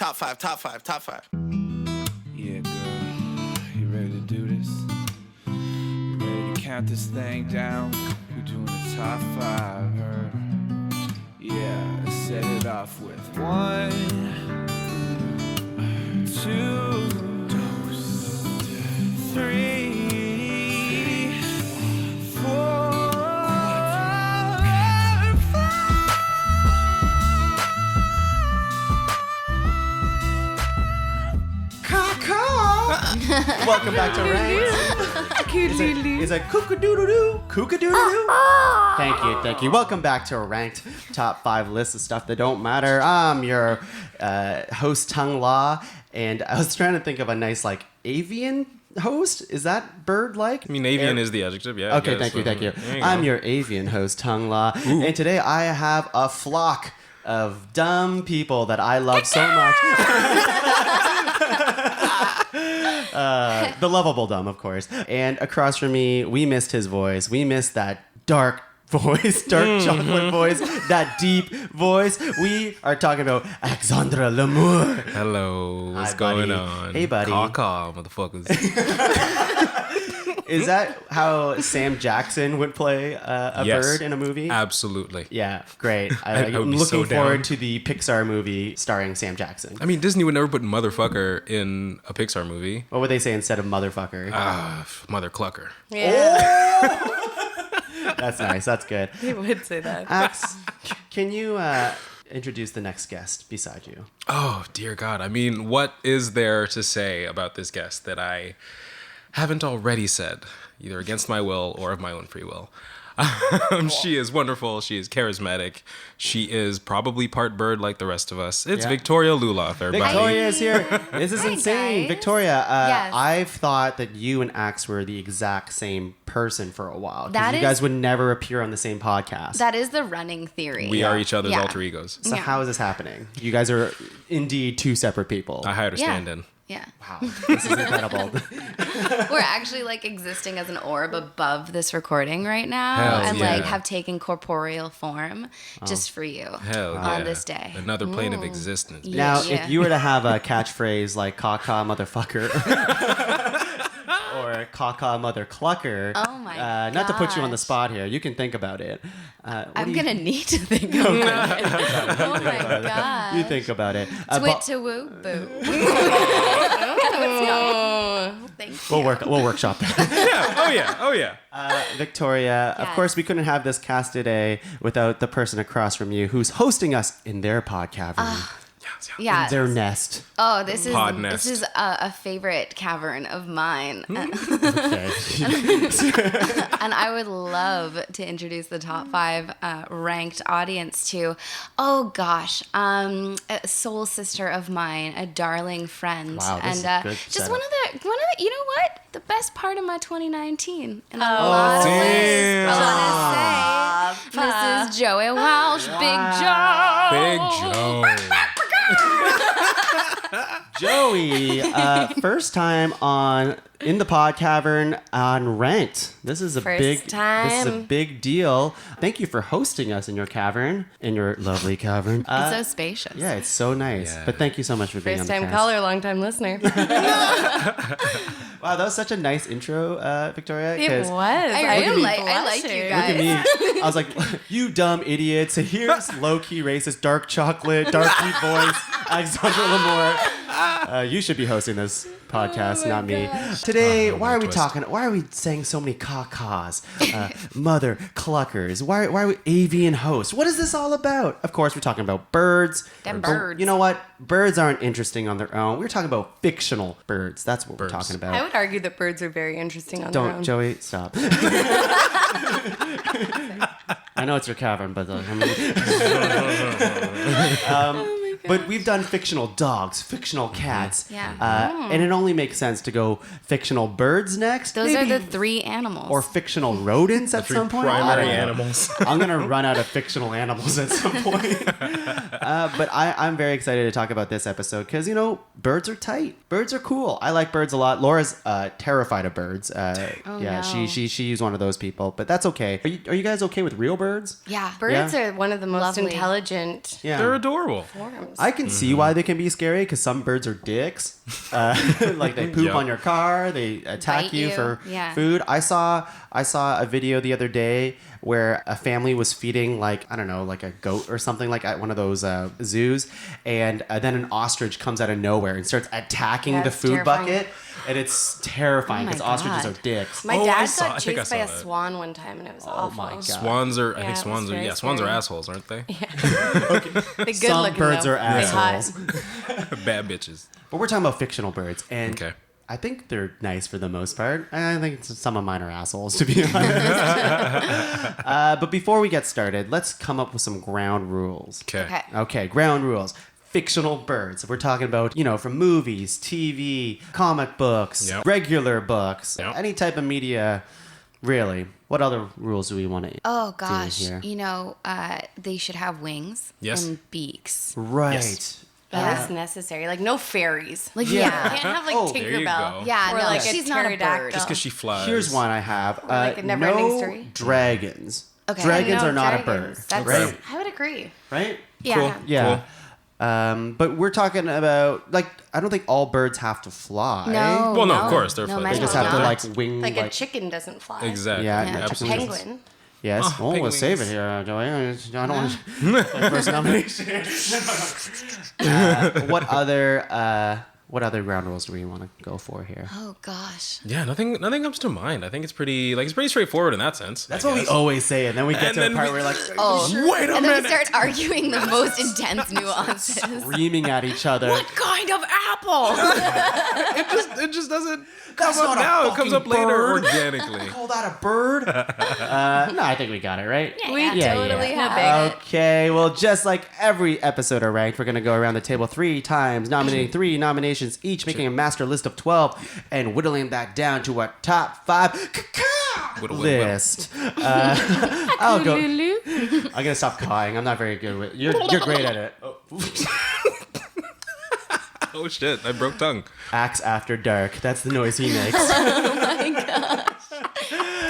top five, top five, top five. Yeah, girl. You ready to do this? You ready to count this thing down? We're doing the top five, her. Yeah, let's set it off with 1, 2, 3, 4. Welcome back to Ranked. It's a cook-a-doodle-doo, cook-a-doodle-doo. Thank you. Welcome back to a Ranked Top 5 list of stuff that don't matter. I'm your host, Tuong La, and I was trying to think of a nice, like, avian host. Is that bird-like? I mean, avian is the adjective, yeah. Okay, thank you. I'm your avian host, Tuong La, and today I have a flock of dumb people that I love so much. The lovable dumb, of course. And across from me, we missed his voice. We missed that dark voice, chocolate voice, that deep voice. We are talking about Axandre Lemours. Hello, what's Hi, going buddy. on? Hey, buddy. CAW CAW, motherfuckers. Is that how Sam Jackson would play a Yes, bird in a movie? Absolutely. Yeah, great. I would I'm be looking so down. forward to the Pixar movie starring Sam Jackson. I mean, Disney would never put motherfucker in a Pixar movie. What would they say instead of motherfucker? Mother clucker. Yeah, That's nice. That's good. he would say that. Ax, can you introduce the next guest beside you? Oh, dear God. I mean, what is there to say about this guest that I haven't already said, either against my will or of my own free will? She is wonderful. She is charismatic. She is probably part bird like the rest of us. It's Yeah. Victoria Lulloff, everybody. Victoria is here. This is Hi, insane. guys. Victoria, Yes. I've thought that you and Ax were the exact same person for a while. 'Cause That you is- guys would never appear on the same podcast. That is the running theory. We are each other's Yeah. alter egos. So Yeah. how is this happening? You guys are indeed two separate people. I hired a Yeah. stand-in. Yeah. Wow, this is incredible. We're actually like existing as an orb above this recording right now Hell and yeah. like have taken corporeal form just for you Hell on yeah. this day. Another plane of existence. Yeah. Now, if you were to have a catchphrase like "CAW CAW Motherfucker" or "CAW CAW Mother Clucker," Oh my not to put you on the gosh. spot here, you can think about it. I'm going to need to think about it. Oh my god. You think about it. Twit to woo boo. Thank you. We'll workshop that. Oh yeah. Victoria, of Yes. course, we couldn't have this cast today without the person across from you who's hosting us in their pod cavern, Yeah. their nest. Oh, this is Pod nest. a favorite cavern of mine. Okay. And I would love to introduce the top 5 ranked audience to, oh gosh, a soul sister of mine, a darling friend, Wow, this and is a good just setup. one of the, you know what, the best part of my 2019 in a lot of ways. damn. I want to say, Mrs. Joey Walsh, Big Joe. Big Joe. Joey, first time in the pod cavern on Ranked. This is a First big time. deal. Thank you for hosting us in your cavern, in your lovely cavern. It's so spacious. Yeah, it's so nice. Yeah. But thank you so much for being First on the time cast. caller, long time listener. Wow, that was such a nice intro, Victoria. It 'cause was. I like you guys. Look at me. I was like, you dumb idiots. Here's low-key racist, dark chocolate, dark deep voice, Axandre Lemours. You should be hosting this podcast, not me. Today, why are we twist. talking? Why are we saying so many caws? Mother cluckers. Why are we avian hosts? What is this all about? Of course, we're talking about birds. Them But birds. You know what? Birds aren't interesting on their own. We're talking about fictional birds. That's what Birds. we're talking about. I would argue that birds are very interesting on their Don't, own. Joey, stop. I know it's your cavern, but but we've done fictional dogs, fictional cats, Yeah. and it only makes sense to go fictional birds next. Those maybe, are the 3 animals. or fictional rodents at some point. I Primary don't know. animals. I'm gonna run out of fictional animals at some point. But I'm very excited to talk about this episode because birds are tight. Birds are cool. I like birds a lot. Laura's terrified of birds. no. She's one of those people, but that's okay. Are you guys okay with real birds? Yeah. Birds are one of the most Lovely. intelligent Yeah. They're adorable. forms. I can see why they can be scary because some birds are dicks. Like they poop Yep. on your car, they attack Bite you you. for Yeah. food. I saw a video the other day where a family was feeding like a goat or something like at one of those zoos, and then an ostrich comes out of nowhere and starts attacking the That's food terrifying. bucket, and it's terrifying Oh my because ostriches God. are dicks. My Oh, I dad saw- I got think I chased by saw a that. swan one time, and it was awful. my God. Swans are, I Yeah, think it swans was are, very swans are scary. assholes, aren't they? The good Some looking, birds though. are They hot. assholes. Bad bitches. But we're talking about fictional birds, and Okay. I think they're nice for the most part. I think some of mine are assholes, to be honest. But before we get started, let's come up with some ground rules. Okay. Okay, ground rules. Fictional birds. We're talking about, from movies, TV, comic books, Yep. regular books, Yep. any type of media, really. What other rules do we want to Oh gosh, here? they should have wings Yes. and beaks. Right. Yes. That is necessary. Like no fairies. Like Yeah. You yeah, can't have like Oh, there you Tinkerbell. go. yeah. Or No, like a she's not a bird. pterodactyl. Just because she flies. Here's one I have. like a never-ending no story. dragons. Okay. Dragons No, are not a dragons. bird. That's right? I would agree. Right? yeah. Cool. Yeah. But we're talking about, I don't think all birds have to fly. No. Well, no, of course, they're no, flying. They magic just have to, not. wing, Like a chicken doesn't fly. Exactly. Yeah, Yeah. A absolutely. penguin. Yes. Oh, Oh, we'll penguins. save it here, Joey. I don't want my first nomination. What other ground rules do we want to go for here? Oh gosh. Yeah, nothing comes to mind. I think it's pretty straightforward in that sense. That's I what we guess. always say, and then we get And to the then part we- where we're like, Oh, Wait a and then we minute. start arguing the most intense nuances. screaming at each other. What kind of apple? It just doesn't That's come up not a now. It comes up fucking later bird. organically. Call that a bird? No, I think we got it, right? We Yeah, totally yeah. have it. Okay, well, just like every episode of Ranked, we're going to go around the table 3 times, nominating 3 nominations each, making a master list of 12, and whittling that down to a top 5 Whittle, whittle, list. I'll go. I'm going to stop cawing. I'm not very good with You're great at it. Oh shit! I broke tongue. Axe After Dark. That's the noise he makes.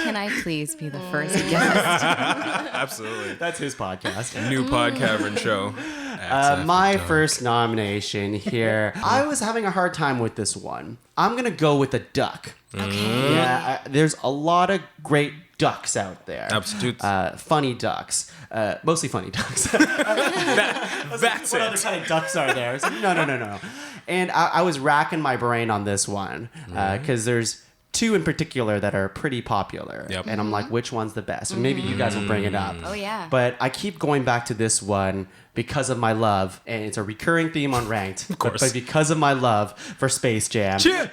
Can I please be the first guest? Absolutely. That's his podcast. New pod cavern show. My first nomination here. I was having a hard time with this one. I'm gonna go with a duck. Okay. Yeah, there's a lot of great ducks out there. Absolute. Funny ducks. Mostly funny ducks. That's What other it. kind of ducks are there? It's like, no. And I was racking my brain on this one because there's 2 in particular that are pretty popular. Yep. And I'm like, which one's the best? And maybe you guys will bring it up. Oh, yeah. But I keep going back to this one because of my love, and it's a recurring theme on Ranked. Of course. But because of my love for Space Jam. Yes.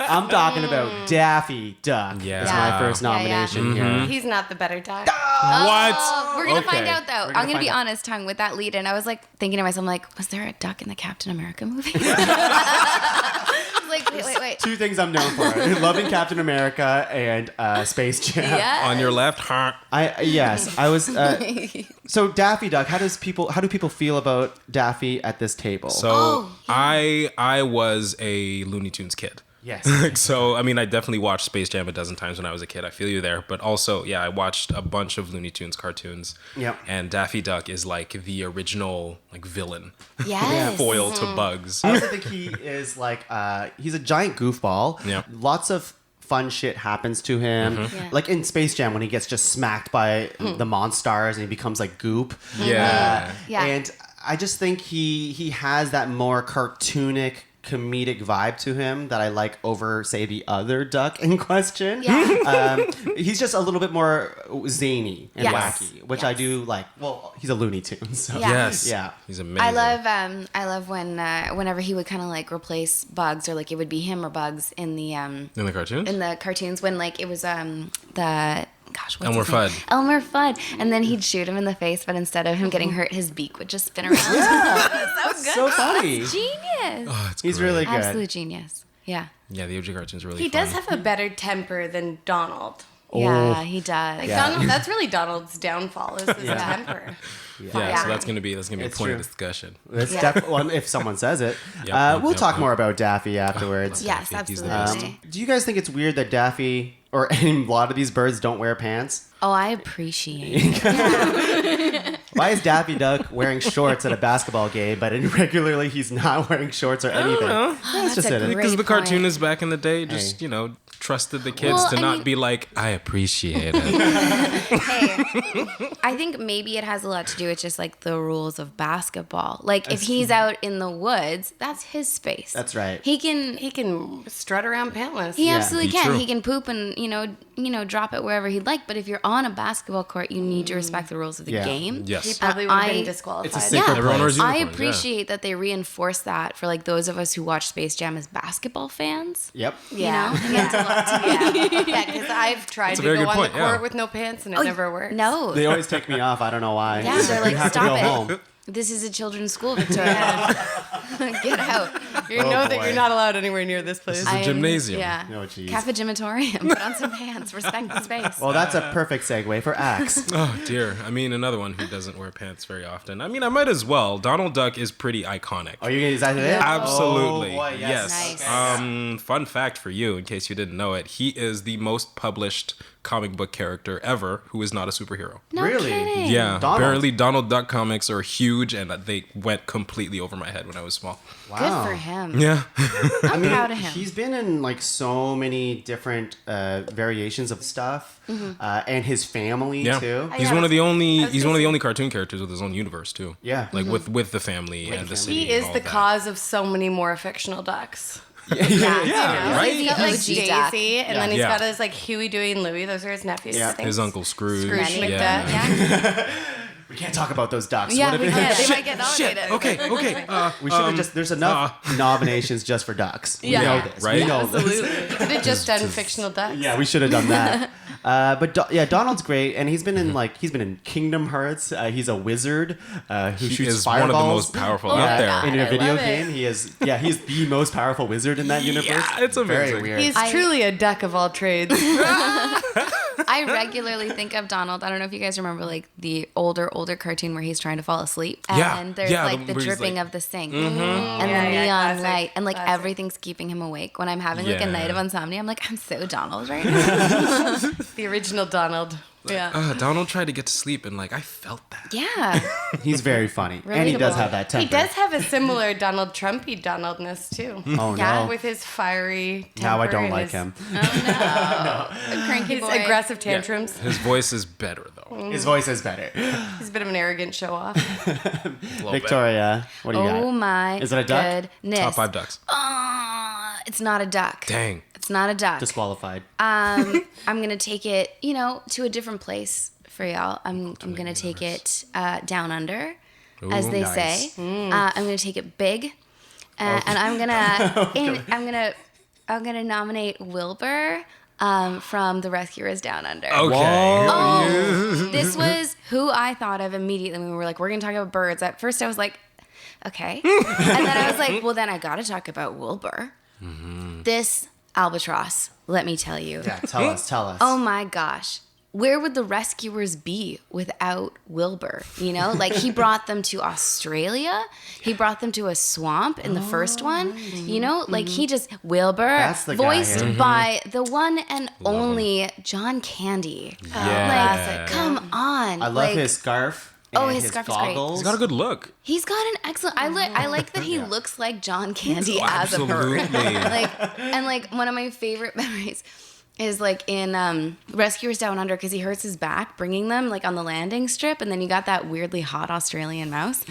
I'm talking about Daffy Duck. Yeah. That's my Yeah. first Yeah, yeah. nomination here. He's not the better duck. Oh, we're gonna Okay. find out though. We're gonna I'm gonna be find out. honest, Tongue, with that lead, and I was like thinking to myself, I'm like, was there a duck in the Captain America movie? Like, wait. 2 things I'm known for: loving Captain America and Space Jam. Yeah. On your left, huh? I was. So Daffy Duck. How do people feel about Daffy at this table? So Oh, I was a Looney Tunes kid. yes. So, I mean, I definitely watched Space Jam a dozen times when I was a kid. I feel you there. But also, yeah, I watched a bunch of Looney Tunes cartoons. Yep. And Daffy Duck is like the original villain. Yes. Foil to Bugs. I also think he is he's a giant goofball. Yep. Lots of fun shit happens to him. Yeah. Like in Space Jam when he gets just smacked by the Monstars and he becomes like goop. Yeah. Yeah. And I just think he has that more cartoonic comedic vibe to him that I like over, say, the other duck in question. Yeah. He's just a little bit more zany and Yes. wacky, which I Yes. do like. Well, he's a Looney Tune, so Yeah. Yes. Yeah. He's amazing. I love when whenever he would kind of replace Bugs, or it would be him or Bugs in the In the cartoons? in the cartoons when it was the gosh, what's Elmer his name? Fudd. Elmer Fudd. And then he'd shoot him in the face, but instead of him getting hurt, his beak would just spin around. so good. So funny. Genius. Oh, it's He's great. really good. Absolute genius. Yeah. Yeah, the OG cartoons are really He fun. does have a better temper than Donald. Yeah, he does. Like Yeah. Donald, that's really Donald's downfall is his temper. Yeah, so that's gonna be a It's point true. of discussion. It's well, if someone says it. Yep, We'll yep, talk yep. more about Daffy afterwards. Yes, He's the absolutely. Do you guys think it's weird that Daffy or a lot of these birds don't wear pants? Oh, I appreciate it. Why is Daffy Duck wearing shorts at a basketball game, but regularly he's not wearing shorts or anything? That's just a it. great Because the point. cartoonists back in the day just, trusted the kids Well, to I not mean- be like, I appreciate it. Hey, I think maybe it has a lot to do with just like the rules of basketball. Like if he's out in the woods, that's his space. That's right. He can. He can strut around pantless. He absolutely Be can. true. He can poop and drop it wherever he'd like. But if you're on a basketball court, you need to respect the rules of the Yeah. game. He Yes. probably would have I- been disqualified. It's a sacred Yeah. Everyone wears place. I uniforms, yeah. appreciate that they reinforce that for like those of us who watch Space Jam as basketball fans. Yep. Yeah. You know? It means a lot to me. Yeah, because I've tried That's a to very go good on point, the court yeah. with no pants and it never works. No. They always take me off. I don't know why. Yeah, It's they're you like, have to stop go it. home. This is a children's school, Victoria. Get out. You Oh, know that boy. you're not allowed anywhere near this place. This is a gymnasium. Yeah. Oh, jeez. Cafegimatorium. Put on some pants. Respect the space. Well, that's a perfect segue for Axe. Oh dear. I mean, another one who doesn't wear pants very often. I mean, I might as well. Donald Duck is pretty iconic. Are you is that it? Absolutely. Oh, boy, yes. Nice. Fun fact for you, in case you didn't know it, he is the most published comic book character ever who is not a superhero. No Really? kidding. Yeah. Donald. Apparently, Donald Duck comics are huge, and they went completely over my head when I was small. Wow. Good for him. Yeah. I'm proud of him. He's been in like so many different variations of stuff, and his family Yeah. too. He's Yeah, one of the only. was He's gonna one of the say- only cartoon characters with his own universe too. Yeah. Like with the family and the family. city. He is and all the that. cause of so many more fictional ducks. Yeah. Right. He's got like OG duck. Daisy, and then he's Yeah. got his like Huey, Dewey, and Louie. Those are his nephews. Yeah. I think. His uncle Scrooge. Scrooge McDuck. Yeah. We can't talk about those ducks. Yeah, What if we it- can. They might get nominated. Okay. We should have just. There's enough nominations just for ducks. Yeah. We know this. Right? We know this. Absolutely. Could have just done fictional ducks. Yeah, we should have done that. But Donald's great, and he's been in Kingdom Hearts. He's a wizard who He shoots is fireballs. one of the most powerful out Yeah, there. in a I video love it. game. He is. Yeah, he's the most powerful wizard in that universe. Yeah, it's Very amazing. weird. He's I- truly a duck of all trades. I regularly think of Donald. I don't know if you guys remember like the older cartoon where he's trying to fall asleep. Yeah, And there's yeah, like the where he's dripping like- of the sink. Mm-hmm. And Yeah, the yeah, neon classic, light. And like classic. everything's keeping him awake. When I'm having like a Yeah. night of insomnia, I'm like, I'm so Donald right now. The original Donald. Yeah. Donald tried to get to sleep, and I felt that. Yeah. He's very funny, and he does Relatable. have that temper. He does have a similar Donald Trumpy Donaldness too. Oh Yeah, no! With his fiery temper. Now I don't and like his, him. A cranky His boy. aggressive tantrums. His voice is better though. His voice is better. He's a bit of an arrogant show off. A little bit. Victoria, what do you got? Oh my Is it a duck? goodness. Top 5 ducks. It's not a duck. Dang. It's not a duck. Disqualified. I'm gonna take it, to a different place for y'all. I'm gonna take it down under, as they nice. say. I'm gonna take it big, and I'm gonna nominate Wilbur from The Rescuers Down Under. Okay. Oh, this was who I thought of immediately when we were like, we're gonna talk about birds. At first, I was like, okay, and then I was like, well, then I gotta talk about Wilbur. This albatross, let me tell you. Yeah, tell us. Oh my gosh. Where would the rescuers be without Wilbur? He brought them to Australia. He brought them to a swamp in the first one. He just, Wilbur, That's the guy voiced here. by the one and only John Candy. Yeah. Come on. I love his scarf. Oh, and his scarf is great. goggles. He's got a good look. He's got an excellent. I like that he looks like John Candy as a bird. Absolutely. One of my favorite memories is in Rescuers Down Under because he hurts his back bringing them on the landing strip, and then you got that weirdly hot Australian mouse.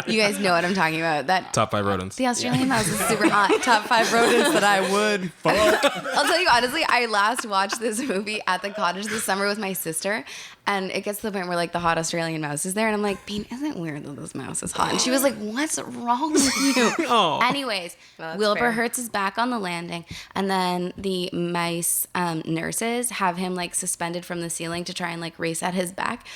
You guys know what I'm talking about. That Top 5 rodents. the Australian mouse is super hot. Top 5 rodents that I would. I'll tell you honestly, I last watched this movie at the cottage this summer with my sister, And it gets to the point where like the hot Australian mouse is there, and I'm like, Bean, isn't it weird that this mouse is hot? And she was like, what's wrong with you? Oh. Anyways, that's Wilbur fair. Hertz is back on the landing, and then the mice nurses have him like suspended from the ceiling to try and like race at his back.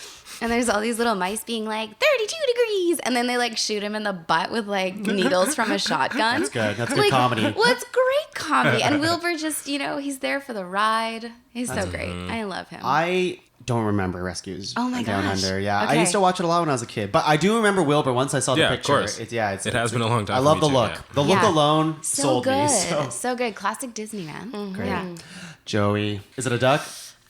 And there's all these little mice being like 32 degrees, and then they like shoot him in the butt with like needles from a shotgun. That's good. That's good Like, comedy. Well, it's great comedy, and Wilbur just he's there for the ride. He's so great. I love him. I don't remember Rescues Oh my Down gosh. Under. Yeah, I Okay. used to watch it a lot when I was a kid, but I do remember Wilbur once I saw the Yeah, of picture. course. It has been a long time I for love me the too, look. yeah. The look Yeah. alone so sold good, me. so good. Classic Disney, man. Great. Yeah. Joey, is it a duck?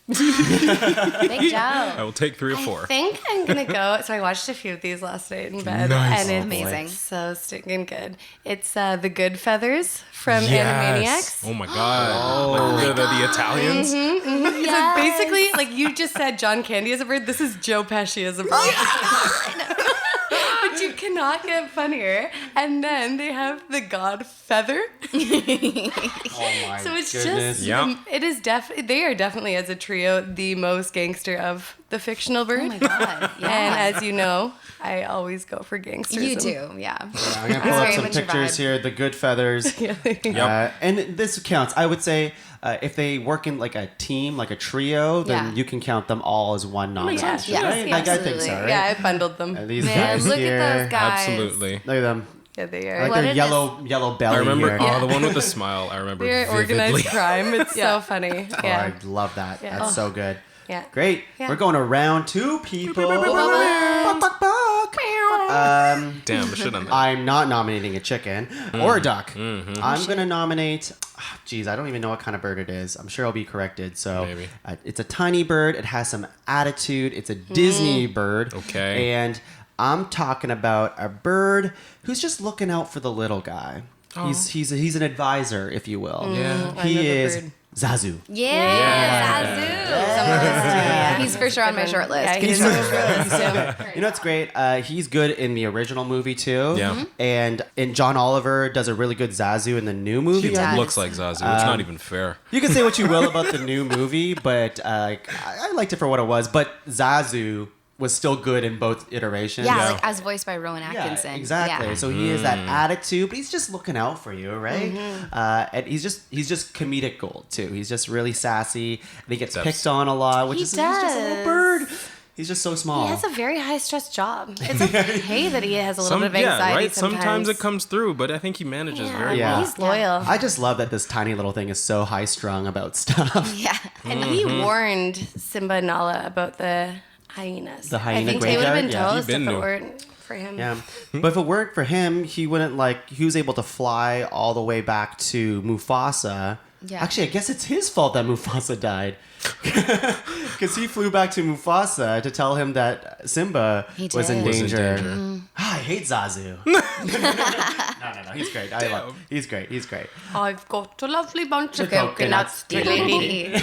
Big Joe. I will take 3 or 4. I think I'm gonna go. So I watched a few of these last night in bed, Nice. and it's Amazing. so stinking good. It's the Good Feathers from Yes. Animaniacs. Oh my god. Like, the Italians. So Yes. basically, like you just said, John Candy is a bird. This is Joe Pesci as a bird. But you cannot get funnier. And then they have the God Feather. Oh my So it's goodness. just, Yeah. it is they are definitely as a trio the most gangster of the fictional bird. Oh my god. Yeah. And as you know, I always go for gangsters. you do, yeah. I'm gonna pull That's up very some much your pictures vibe. here. The Good Feathers. Yep. And this counts. I would say if they work in like a team, like a trio, then Yeah. you can count them all as one nonsense, Yes, right? yes, Like, I think so, absolutely. right? Yeah, I bundled them. These Man, guys look here. at those guys. Absolutely. Look at them. Yeah, they I are. like What their are yellow belly I remember here. the one with the smile. I remember They're vividly. organized crime. It's so funny. Oh, Yeah. I love that. Yeah. That's so good. Yeah. Great. Yeah. We're going to round 2, people. Damn, I should have done that. I'm not nominating a chicken or a duck. I'm going to nominate, geez, I don't even know what kind of bird it is. I'm sure I'll be corrected. So Maybe. It's a tiny bird. It has some attitude. It's a Disney bird. Okay. And I'm talking about a bird who's just looking out for the little guy. He's an advisor, if you will. Yeah. I He know the is bird. Zazu. Yeah. He's for sure on my short list. Yeah, Can you he's tell on me? my short list too. You know what's great? He's good in the original movie too. Yeah. And John Oliver does a really good Zazu in the new movie. He does. looks like Zazu. It's not even fair. You can say what you will about the new movie, but I liked it for what it was. But Zazu was still good in both iterations. Yeah, Yeah. like as voiced by Rowan Yeah, Atkinson. exactly. Yeah. So he has that attitude, but he's just looking out for you, right? And he's just comedic gold too. He's just really sassy, and he gets picked on a lot, which He is he's just a little does. bird. He's just so small. He has a very high stress job. It's okay that he has a little bit of yeah, anxiety right. Sometimes it comes through, but I think he manages very Yeah. well. He's loyal. I just love that this tiny little thing is so high strung about stuff. Yeah. And he warned Simba and Nala about the hyenas. The hyena I think they would have been graveyard? Yeah. toast He if been it knew. weren't for him. Yeah. But if it weren't for him, he wouldn't he was able to fly all the way back to Mufasa. Yeah. Actually, I guess it's his fault that Mufasa died. Because he flew back to Mufasa to tell him that Simba He was in did. Was in danger. danger. I hate Zazu. No. He's great. He's great. He's great. I've got a lovely bunch of Coconuts, coconuts, lady.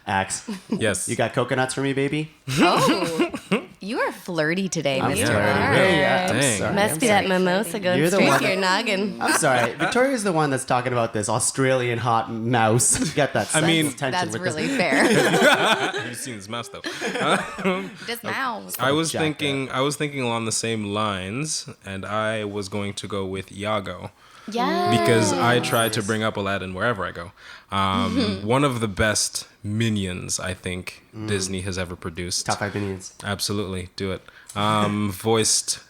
Axe, Yes. you got coconuts for me, baby? Oh, you are flirty today, I'm Mr. sorry. Barr. Yeah, I'm Dang. sorry. Must I'm be sorry. that mimosa going You're the straight one to your noggin. I'm sorry. Victoria's the one that's talking about this Australian hot mouse. You got that I mean, tension That's with really this. fair. You've seen his mouse though. Just mouse. I was Jack thinking along the same lines, and I was going to go with Iago. Yeah. Because I try to bring up Aladdin wherever I go. One of the best minions I think Disney has ever produced. Top 5 minions. Absolutely, do it. Voiced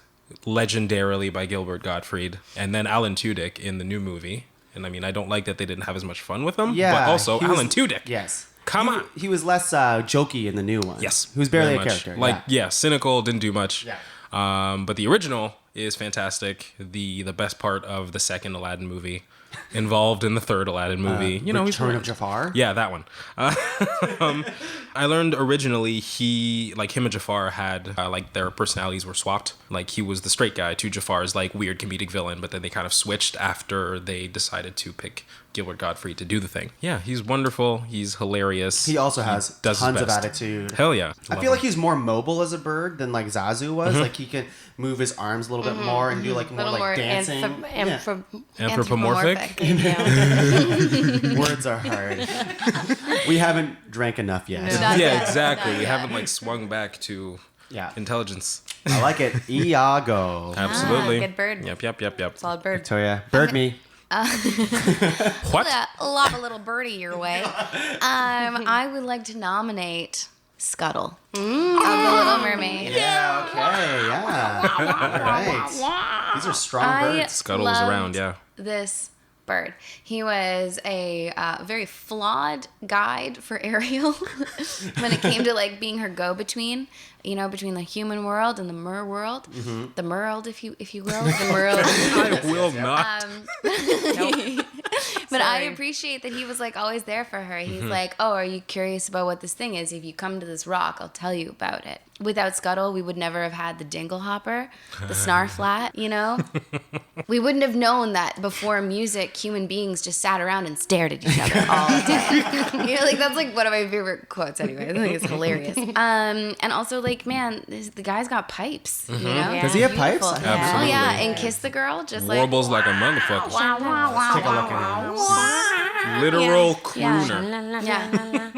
legendarily by Gilbert Gottfried, and then Alan Tudyk in the new movie. And I mean, I don't like that they didn't have as much fun with him. Yeah. But also, he was- Alan Tudyk. Yes. Come on. He was less jokey in the new one. Yes. He was barely very a much. character. Like, yeah, cynical, didn't do much. Yeah. But the original is fantastic. The best part of the second Aladdin movie, involved in the third Aladdin movie. Return of Jafar? Yeah, that one. I learned originally him and Jafar had their personalities were swapped. Like he was the straight guy to Jafar's weird comedic villain, but then they kind of switched after they decided to pick Gilbert Gottfried to do the thing. Yeah, he's wonderful. He's hilarious. He also has does his tons of best. attitude. Hell yeah. I feel like he's more mobile as a bird than Zazu was. Like he can move his arms a little bit more and do more little more dancing. Anthropomorphic. sick. Words are hard. We haven't drank enough yet. Not Yeah, yet. exactly. Not We yet. haven't like swung back to Yeah. intelligence. I like it. Iago. Absolutely. good bird. Yep. Solid bird. Victoria, bird me. What? Lob a little birdie your way. I would like to nominate Scuttle of the Little Mermaid. Yeah, okay, yeah. All right. These are strong birds. Scuttle was around, yeah. This bird. He was a very flawed guide for Ariel when it came to like being her go-between, between the human world and the mer world, the merld, if you will, the merld. I will not. But I appreciate that he was like always there for her. He's like, oh, are you curious about what this thing is? If you come to this rock, I'll tell you about it. Without Scuttle, we would never have had the Dinglehopper, the Snarflat, We wouldn't have known that before music, human beings just sat around and stared at each other all day. That's like one of my favorite quotes anyway. I think it's hilarious. And also like, man, the guy's got pipes, Does he have pipes? Beautiful. Absolutely. Oh yeah, and Kiss the Girl, just like Warbles like a motherfucker. Let's take a look at it. Literal Yeah. crooner. Yeah.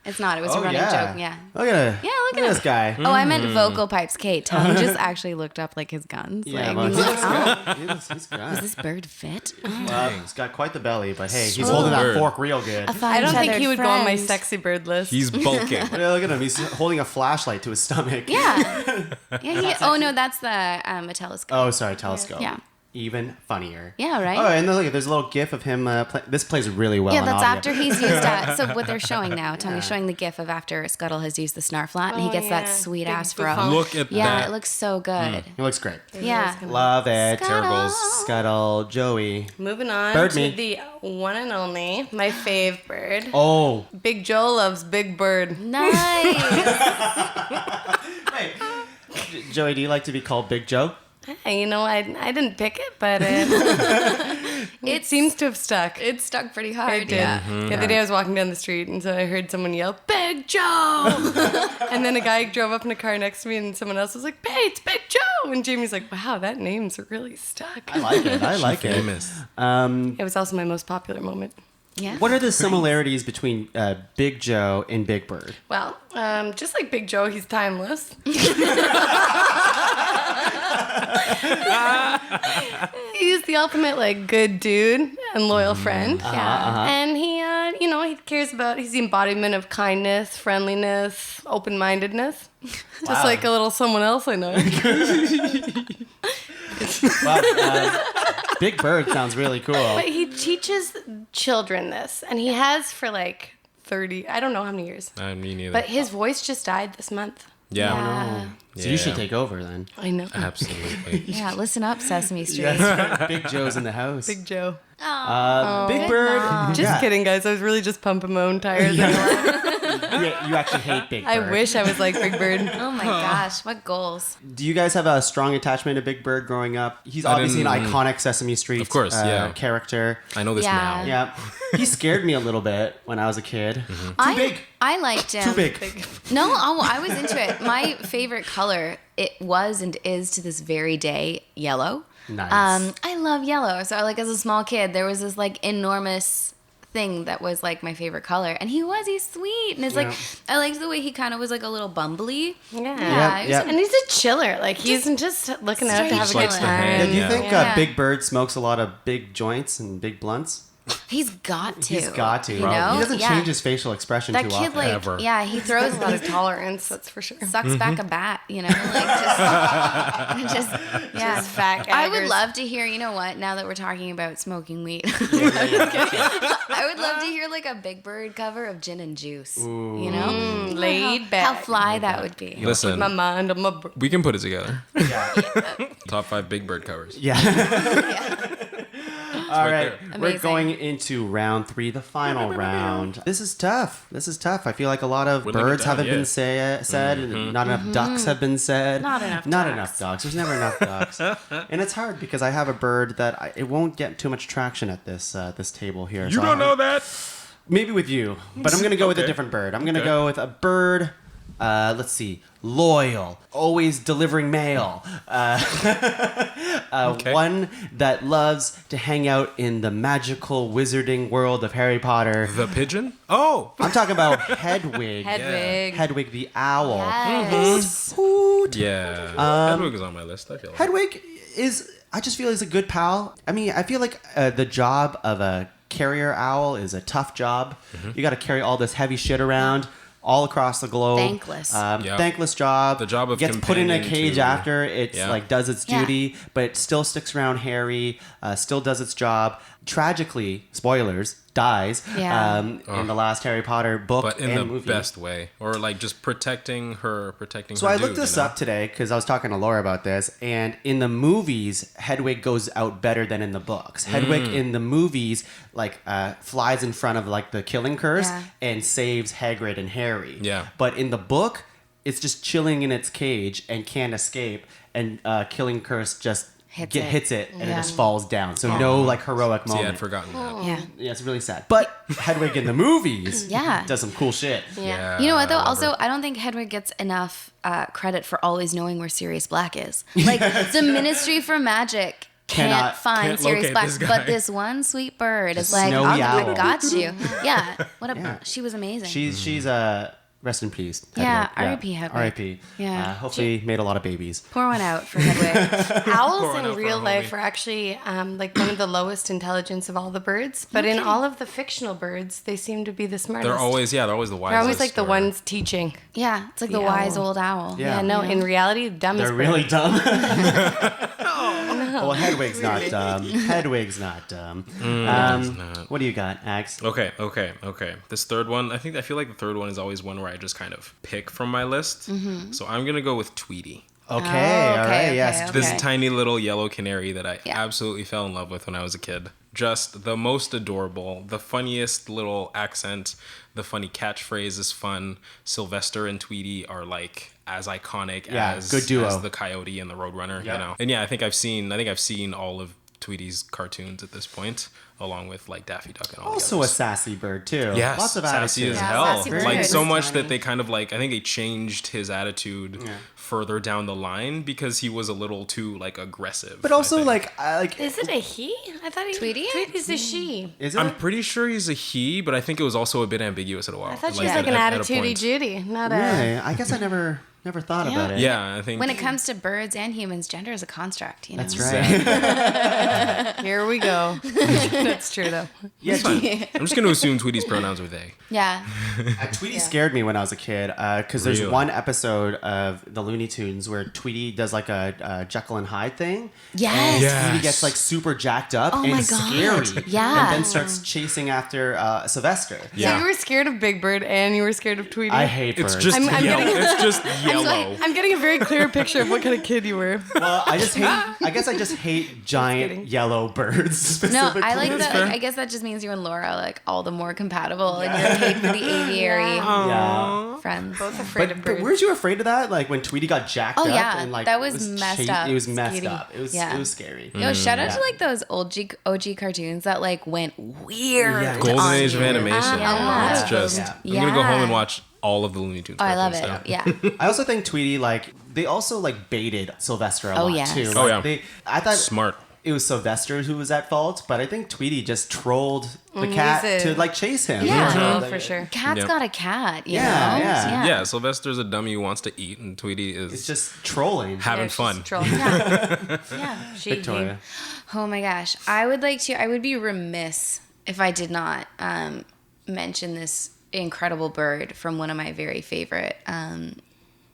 It's not. It was a running joke. Yeah. Look at it. Yeah, look at this guy. Oh, I meant vocal pipes. Kate, Tom just actually looked up like his guns. Yeah, like, well, he's he's like, good. He's good. does this bird fit? He's got quite the belly, but hey, he's holding that bird. fork real good. I don't think he would go on my sexy bird list. He's bulking. Yeah, look at him. He's holding a flashlight to his stomach. Yeah. Oh no, that's the a telescope. Oh, sorry, telescope. Yeah. Even funnier. Yeah, right? Oh, and then look, there's a little gif of him. This plays really well. Yeah, on that's audio. after he's used. So what they're showing now, Tony's showing the gif of after Scuttle has used the Snarflat, and he gets that sweet ass fro. Look at Yeah, that. it looks so good. It looks great. Yeah. Love it. Scuttle. Scuttle, Joey. Moving on Bird to me. the one and only, my fave bird. Oh. Big Joe loves Big Bird. Nice. Hey. Joey, do you like to be called Big Joe? Hey, I didn't pick it, but it seems to have stuck. It stuck pretty It hard. did. Yeah. The other day I was walking down the street and so I heard someone yell, Big Joe! And then a guy drove up in a car next to me and someone else was like, hey, it's Big Joe! And Jamie's like, wow, that name's really stuck. I like it. I like it. Famous. It was also my most popular moment. Yeah. What are the similarities between Big Joe and Big Bird? Well, just like Big Joe, he's timeless. He's the ultimate good dude and loyal friend. Yeah. And he, he cares about. He's the embodiment of kindness, friendliness, open-mindedness. Just like a little someone else I know. Wow, Big Bird sounds really cool. But he teaches children this, and he has for 30. I don't know how many years. Me neither. But his voice just died this month. yeah. So you should take over then. I know. Absolutely. Yeah, listen up, Sesame Street. Big Joe's in the house. Big Joe. Big Bird. Just Yeah. kidding, guys. I was really just pumping my own tires. You actually hate Big Bird. I wish I was like Big Bird. Oh my gosh, what goals? Do you guys have a strong attachment to Big Bird growing up? He's obviously an iconic Sesame Street Of course, yeah. character. I know this Yeah. now. Yeah. He scared me a little bit when I was a kid. I, big. I liked him. Too big. No, I was into it. My favorite color, it was and is to this very day, yellow. Nice. I love yellow. So as a small kid, there was this enormous thing that was my favorite color. And he's sweet. And it's I liked the way he kind of was a little bumbly. Yeah. He was Yep. And he's a chiller. He's just looking out to have a straight good chilling. time. Yeah, do you Yeah. think Yeah. Big Bird smokes a lot of big joints and big blunts? He's got to. He's got to. You know? He doesn't Yeah. change his facial expression That too kid, often. Ever. he throws A lot of tolerance, that's for sure. sucks back a bat, just yeah. Fat I would gaggers. love to hear, now that we're talking about smoking weed, I would love to hear a Big Bird cover of Gin and Juice. Laid How back. fly that would be. Listen, My mind on my we can put it together. Yeah. Top 5 Big Bird covers. Yeah. All right, there. we're Amazing. going into round 3, the final round. This is tough. I feel like a lot of Wouldn't have birds it done, haven't been said, and not enough ducks have been said. Not enough Not ducks. enough ducks. There's never enough ducks, and it's hard because I have a bird that it won't get too much traction at this table here. You don't know that? Maybe with you, but I'm gonna go with a Okay. different bird. I'm gonna Okay. go with a bird. Let's see, loyal, always delivering mail. Okay. One that loves to hang out in the magical wizarding world of Harry Potter. The pigeon? Oh! I'm talking about Hedwig. Hedwig. Hedwig the owl. Yes. Hoot. Yeah. Hedwig is on my list, I feel like. Hedwig I just feel he's a good pal. I mean, I feel like the job of a carrier owl is a tough job. You got to carry all this heavy shit around all across the globe. Thankless. Yeah. Thankless job. The job of gets put in a companion cage to- after it's Yeah. like does its Yeah. duty, but it still sticks around Harry. Still does its job. Tragically, spoilers, dies Yeah. in the last Harry Potter book But in and the movie. best way. Or like just protecting her So her I looked dude, this you know? up today because I was talking to Laura about this, and in the movies, Hedwig goes out better than in the books. Hedwig in the movies flies in front of like the killing curse Yeah. and saves Hagrid and Harry. Yeah. But in the book, it's just chilling in its cage and can't escape, and killing curse just hits it and it just falls down. So no like heroic See, I moment. had forgotten that. Yeah. Yeah, it's really sad. But Hedwig in the movies Yeah. does some cool shit. Yeah. You know what though? I love Also, her. I don't think Hedwig gets enough credit for always knowing where Sirius Black is. Like the Ministry for Magic can't find can't Sirius locate Black, this guy. but this one sweet bird is The like, snowy I owl. got you. Yeah. What a Yeah. she was amazing. She's rest in peace. Yeah, Hedwig. R.I.P. Hedwig. R.I.P. Yeah. Hopefully made a lot of babies. Pour one out for Hedwig. Owls Pouring out in for real our life homie. are actually like one of the lowest intelligence of all the birds, but in all of the fictional birds, they seem to be the smartest. They're always the wisest. They're always like the or- ones teaching. Yeah, it's like the The wise owl. old owl. Yeah. Yeah, no, in reality, the dumbest They're bird. really dumb. Well, Hedwig's not dumb. Hedwig's not dumb. not. What do you got, Axe? Okay. This third one, I feel like the third one is always one where I just kind of pick from my list. So I'm gonna go with Tweety. Okay, Oh, all okay, right, yes. okay. This tiny little yellow canary that I Yeah. absolutely fell in love with when I was a kid. Just the most adorable, the funniest little accent, the funny catchphrase is fun. Sylvester and Tweety are like as iconic Yeah, as, good duo. as the Coyote and the Roadrunner, Yeah. you know. And yeah, I think I've seen all of Tweety's cartoons at this point, along with like Daffy Duck and all the Also a others. sassy bird, too. Yes, Lots of sassy attitude. as Yeah, hell. sassy bird. Like so Very much tiny. that they kind of like I think they changed his attitude further down the line because he was a little too like aggressive. But I also, think. like Is it a he? I thought he Tweety? Tweety's a she. is it? I'm pretty sure he's a he, but I think it was also a bit ambiguous at a while. I thought she was at- like an at a attitudey point. Judy, not a. Really? I guess I never thought about it. Yeah, I think. When it comes to birds and humans, gender is a construct. You know? That's right. Here we go. That's true though. Yeah, I'm just going to assume Tweety's pronouns are they. Yeah. Tweety scared me when I was a kid because there's Really? one episode of the Looney Tunes where Tweety does like a Jekyll and Hyde thing. Yes. And Yes. Tweety gets like super jacked up Oh and my God. scary. Yeah. And then starts chasing after Sylvester. Yeah. So you were scared of Big Bird and you were scared of Tweety. I hate birds. It's just I'm yellow. getting- It's just yellow. I'm getting a very clear picture of what kind of kid you were. Well, I guess I just hate giant kidding. yellow birds No, specifically. I like that. fair. Like, I guess that just means you and Laura are like all the more compatible, and you're paid for the aviary Yeah. friends. Both afraid But, of birds. weren't you afraid of that? Like when Tweety got jacked Oh, up yeah. and like That was messed up. It was messed Skitty. up. It was Yeah. it was scary. Yo, shout out Yeah. to like those OG cartoons that like went weird. Yeah, Golden on Age of you. animation. Yeah. It's just. Yeah. I'm gonna go home and Yeah. watch all of the Looney Tunes. Oh, I love cartoons it. now. Yeah. I also think Tweety like they also like baited Sylvester a Oh, lot yes. too. Oh, Like, yeah. I thought Smart. it was Sylvester who was at fault, but I think Tweety just trolled the cat he's a- to like chase him. Yeah. you know? Oh, Like, for sure. Cat's Yep. got a cat. You Yeah, know? yeah. Yeah, Sylvester's a dummy who wants to eat, and Tweety It's is just trolling. having Yeah, she's fun. trolling. Yeah. She, Victoria. Oh my gosh. I would be remiss if I did not mention this incredible bird from one of my very favorite.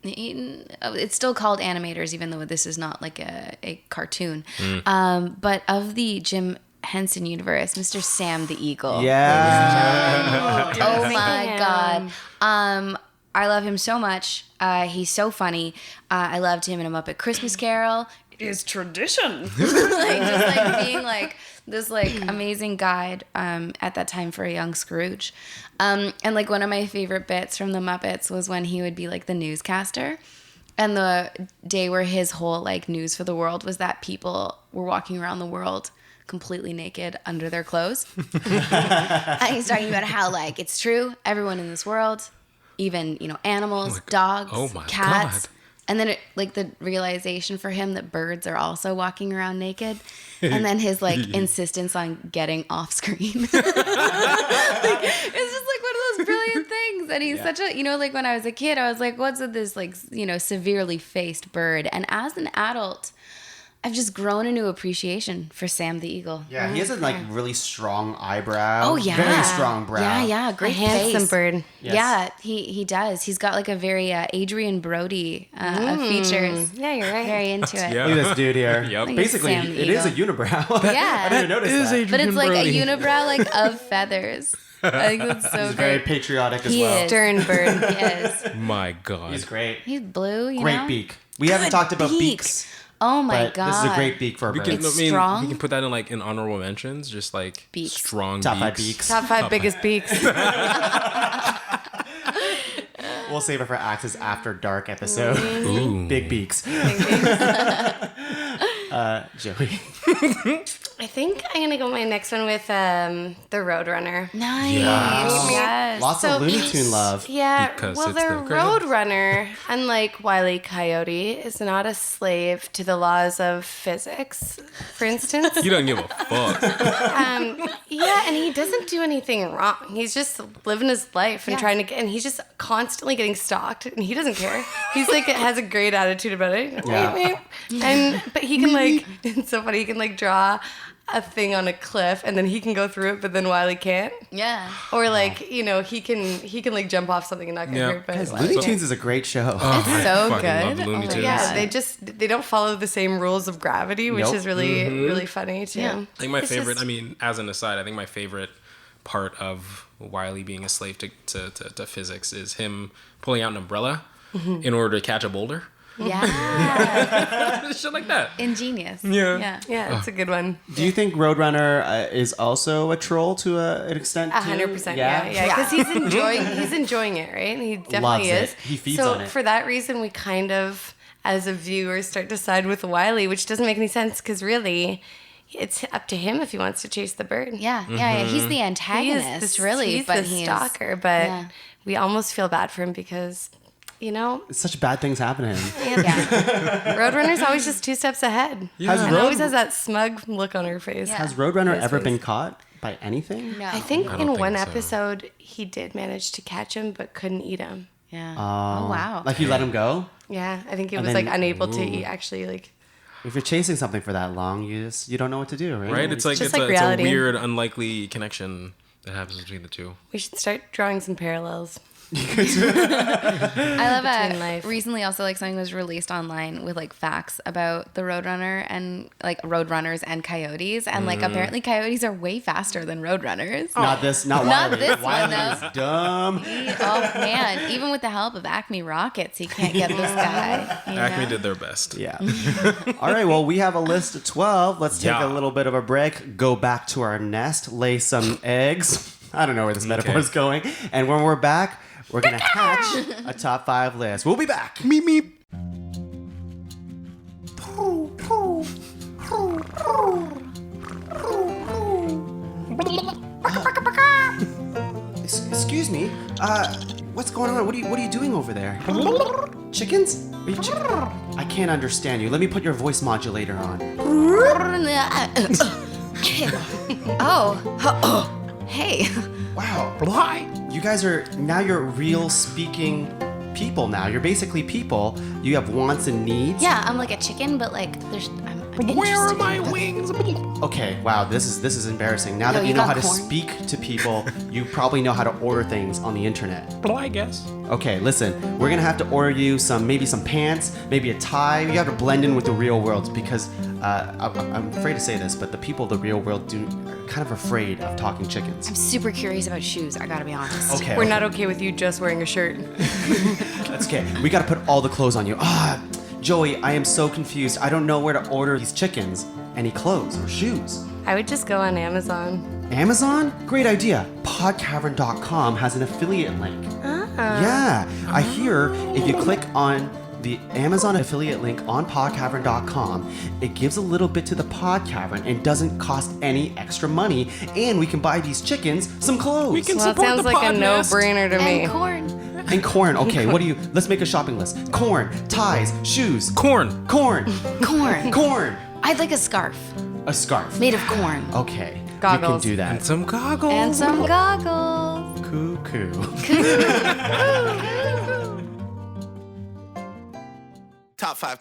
It's still called animators, even though this is not like a cartoon. But of the Jim Henson universe, Mr. Sam the Eagle. Yeah. Oh my God. I love him so much. He's so funny. I loved him in A Muppet Christmas Carol. It is tradition. Like just like being like this like amazing guide at that time for a young Scrooge. And like one of my favorite bits from the Muppets was when he would be like the newscaster. And the day where his whole like news for the world was that people were walking around the world completely naked under their clothes. And he's talking about how like it's true, everyone in this world even, animals, dogs, Oh my cats. God. And then the realization for him that birds are also walking around naked. And then his insistence on getting off screen. It's just one of those brilliant things. And he's such a, when I was a kid, I was like, what's with this severely faced bird? And as an adult, I've just grown a new appreciation for Sam the Eagle. Yeah, he has a really strong eyebrow. Oh yeah, very strong brow. Yeah, great handsome face. bird. Yes. Yeah, he does. He's got a very Adrian Brody features. Yeah, you're right. Very into it. Yeah. Look at this dude here. Yep. Look at Basically, Sam the it is a Eagle. unibrow. Yeah. I didn't even notice that. But it's like Brody. a unibrow of feathers. I think that's so He's great. very patriotic as He well. is. Stern bird. He is. My God. He's great. He's blue, you Great know? beak. We haven't Good talked about beak. beaks, Oh my but god. this is a great beak for a We bird. can, It's I mean, strong. we can put that in honorable mentions, just Beaks. strong Top 5 beaks. beaks. Top 5 biggest beaks. We'll save it for Axe's After Dark episode. Ooh. Big beaks. Joey. I think I'm gonna go my next one with the Roadrunner. Nice. Yes. Yes. Lots of Looney Tune love. Yeah, Because well, it's the the Roadrunner, unlike Wile E. Coyote, is not a slave to the laws of physics, for instance. You don't give a fuck. Yeah, and he doesn't do anything wrong. He's just living his life and trying to get, and he's just constantly getting stalked, and he doesn't care. He's has a great attitude about it. Yeah. But he can it's so funny. He can draw a thing on a cliff, and then he can go through it, but then Wiley can't. Yeah. Or he can jump off something and not get Yeah. hurt. But Guys, Wiley Looney can't. Tunes is a great show. Oh, It's I so fucking good. love Looney Oh my Tunes. God. Yeah, they don't follow the same rules of gravity, which Nope. is really really funny too. Yeah. I think my It's favorite, just- I mean, as an aside, I think my favorite part of Wiley being a slave to physics is him pulling out an umbrella in order to catch a boulder. Yeah. Shit like that. Ingenious. Yeah. Yeah, it's a good one. Do you think Roadrunner is also a troll to an extent? too? 100%. Yeah. Because he's enjoying it, right? And he Loves definitely it. is. He feeds so on it. for that reason, we kind of, as a viewer, start to side with Wiley, which doesn't make any sense because really, it's up to him if he wants to chase the bird. Yeah. He's the antagonist, He's really, but the he's stalker. But yeah. we almost feel bad for him because, Such bad things happen to him. Yeah. Roadrunner's always just 2 steps ahead. Has And Road- always has that smug look on her face. Yeah. Has Roadrunner Yes, ever please. been caught by anything? No. I think don't in think one so. episode, he did manage to catch him, but couldn't eat him. Yeah. Oh wow. Like you let him go? Yeah, I think he And was then- unable to eat, actually If you're chasing something for that long, you don't know what to do, right? Right? It's like just it's like a reality. weird, unlikely connection that happens between the two. We should start drawing some parallels. I love Between life. recently also something was released online with facts about the Roadrunner and Roadrunners and coyotes and apparently coyotes are way faster than Roadrunners. Not this, not Not Wiley. this one, Wiley though. is dumb. Oh man, even with the help of Acme Rockets, he can't get this guy. you Acme know? did their best. Yeah. All right, well, we have a list of 12. Let's take Yeah. a little bit of a break, go back to our nest, lay some eggs. I don't know where this metaphor is going. And when we're back, we're going to hatch a top 5 list. We'll be back. Meep, meep. Excuse me. What's going on? What are you doing over there? Chickens? Are you I can't understand you. Let me put your voice modulator on. Oh, hey. Wow. You guys you're real speaking people now. You're basically people. You have wants and needs. Yeah, I'm like a chicken, but I'm where are my wings? Okay, wow, this is embarrassing. Now No, that you you know got how to corn? speak to people, you probably know how to order things on the internet. I guess. Okay, listen, we're gonna have to order you maybe some pants, maybe a tie. You have to blend in with the real world because I'm afraid to say this, but the people of the real world are kind of afraid of talking chickens. I'm super curious about shoes, I gotta be honest. Okay, We're not okay with you just wearing a shirt. That's okay. We gotta put all the clothes on you. Joey, I am so confused. I don't know where to order these chickens any clothes or shoes. I would just go on Amazon. Amazon? Great idea. Podcavern.com has an affiliate link. Yeah. I hear if you click on the Amazon affiliate link on podcavern.com, it gives a little bit to the Podcavern and doesn't cost any extra money. And we can buy these chickens some clothes. We can Well, it support sounds the like a pod nest. no-brainer to me. And corn. And corn. Okay, let's make a shopping list. Corn, ties, shoes. Corn. Corn. Corn. Corn. I'd like a scarf A scarf. made of corn. Okay. Goggles. We can do And that. some goggles. And some goggles. Cuckoo. Top five.